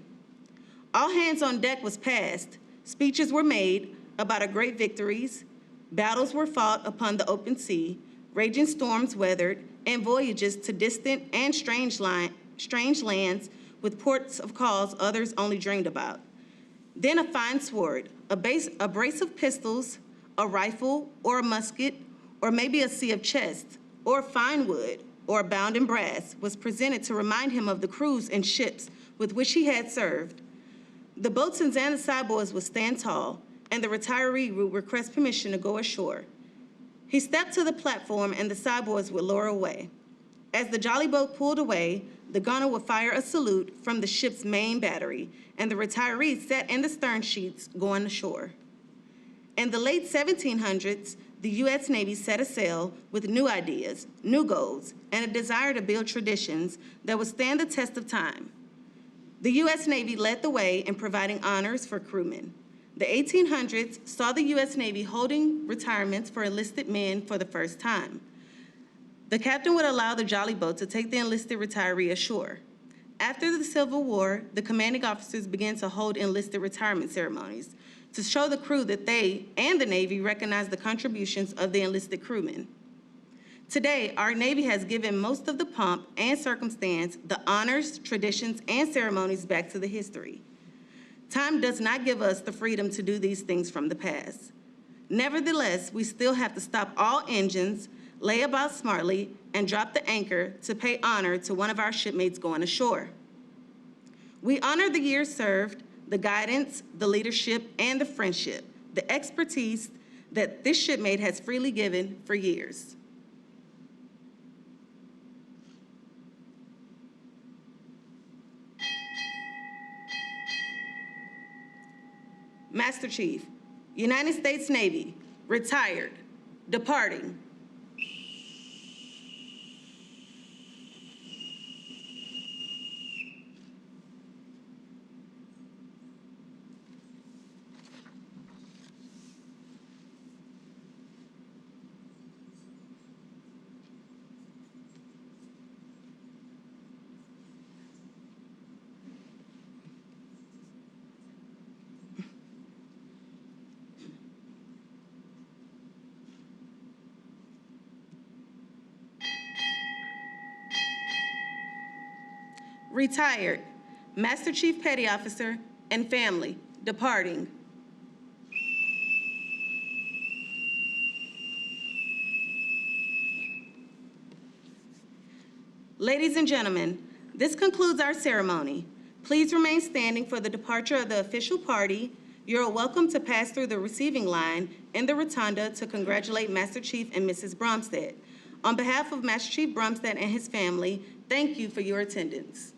Speaker 1: All hands on deck was passed, speeches were made about our great victories, battles were fought upon the open sea, raging storms weathered, and voyages to distant and strange lands with ports of calls others only dreamed about. Then a fine sword, a brace of pistols, a rifle or a musket, or maybe a sea of chests, or fine wood, or bound in brass, was presented to remind him of the crews and ships with which he had served. The boatswains and the sideboys would stand tall, and the retiree would request permission to go ashore. He stepped to the platform, and the sideboys would lower away. As the jolly boat pulled away, the gunner would fire a salute from the ship's main battery, and the retiree sat in the stern sheets going ashore. In the late 1700s, the U.S. Navy set a sail with new ideas, new goals, and a desire to build traditions that would stand the test of time. The U.S. Navy led the way in providing honors for crewmen. The 1800s saw the U.S. Navy holding retirements for enlisted men for the first time. The captain would allow the jolly boat to take the enlisted retiree ashore. After the Civil War, the commanding officers began to hold enlisted retirement ceremonies to show the crew that they and the Navy recognize the contributions of the enlisted crewmen. Today, our Navy has given most of the pomp and circumstance, the honors, traditions, and ceremonies back to the history. Time does not give us the freedom to do these things from the past. Nevertheless, we still have to stop all engines, lay about smartly, and drop the anchor to pay honor to one of our shipmates going ashore. We honor the years served, the guidance, the leadership, and the friendship, the expertise that this shipmate has freely given for years. Master Chief, United States Navy, retired, departing. Retired, Master Chief Petty Officer and family, departing. Ladies and gentlemen, this concludes our ceremony. Please remain standing for the departure of the official party. You're welcome to pass through the receiving line in the rotunda to congratulate Master Chief and Mrs. Brahmsteadt. On behalf of Master Chief Brahmsteadt and his family, thank you for your attendance.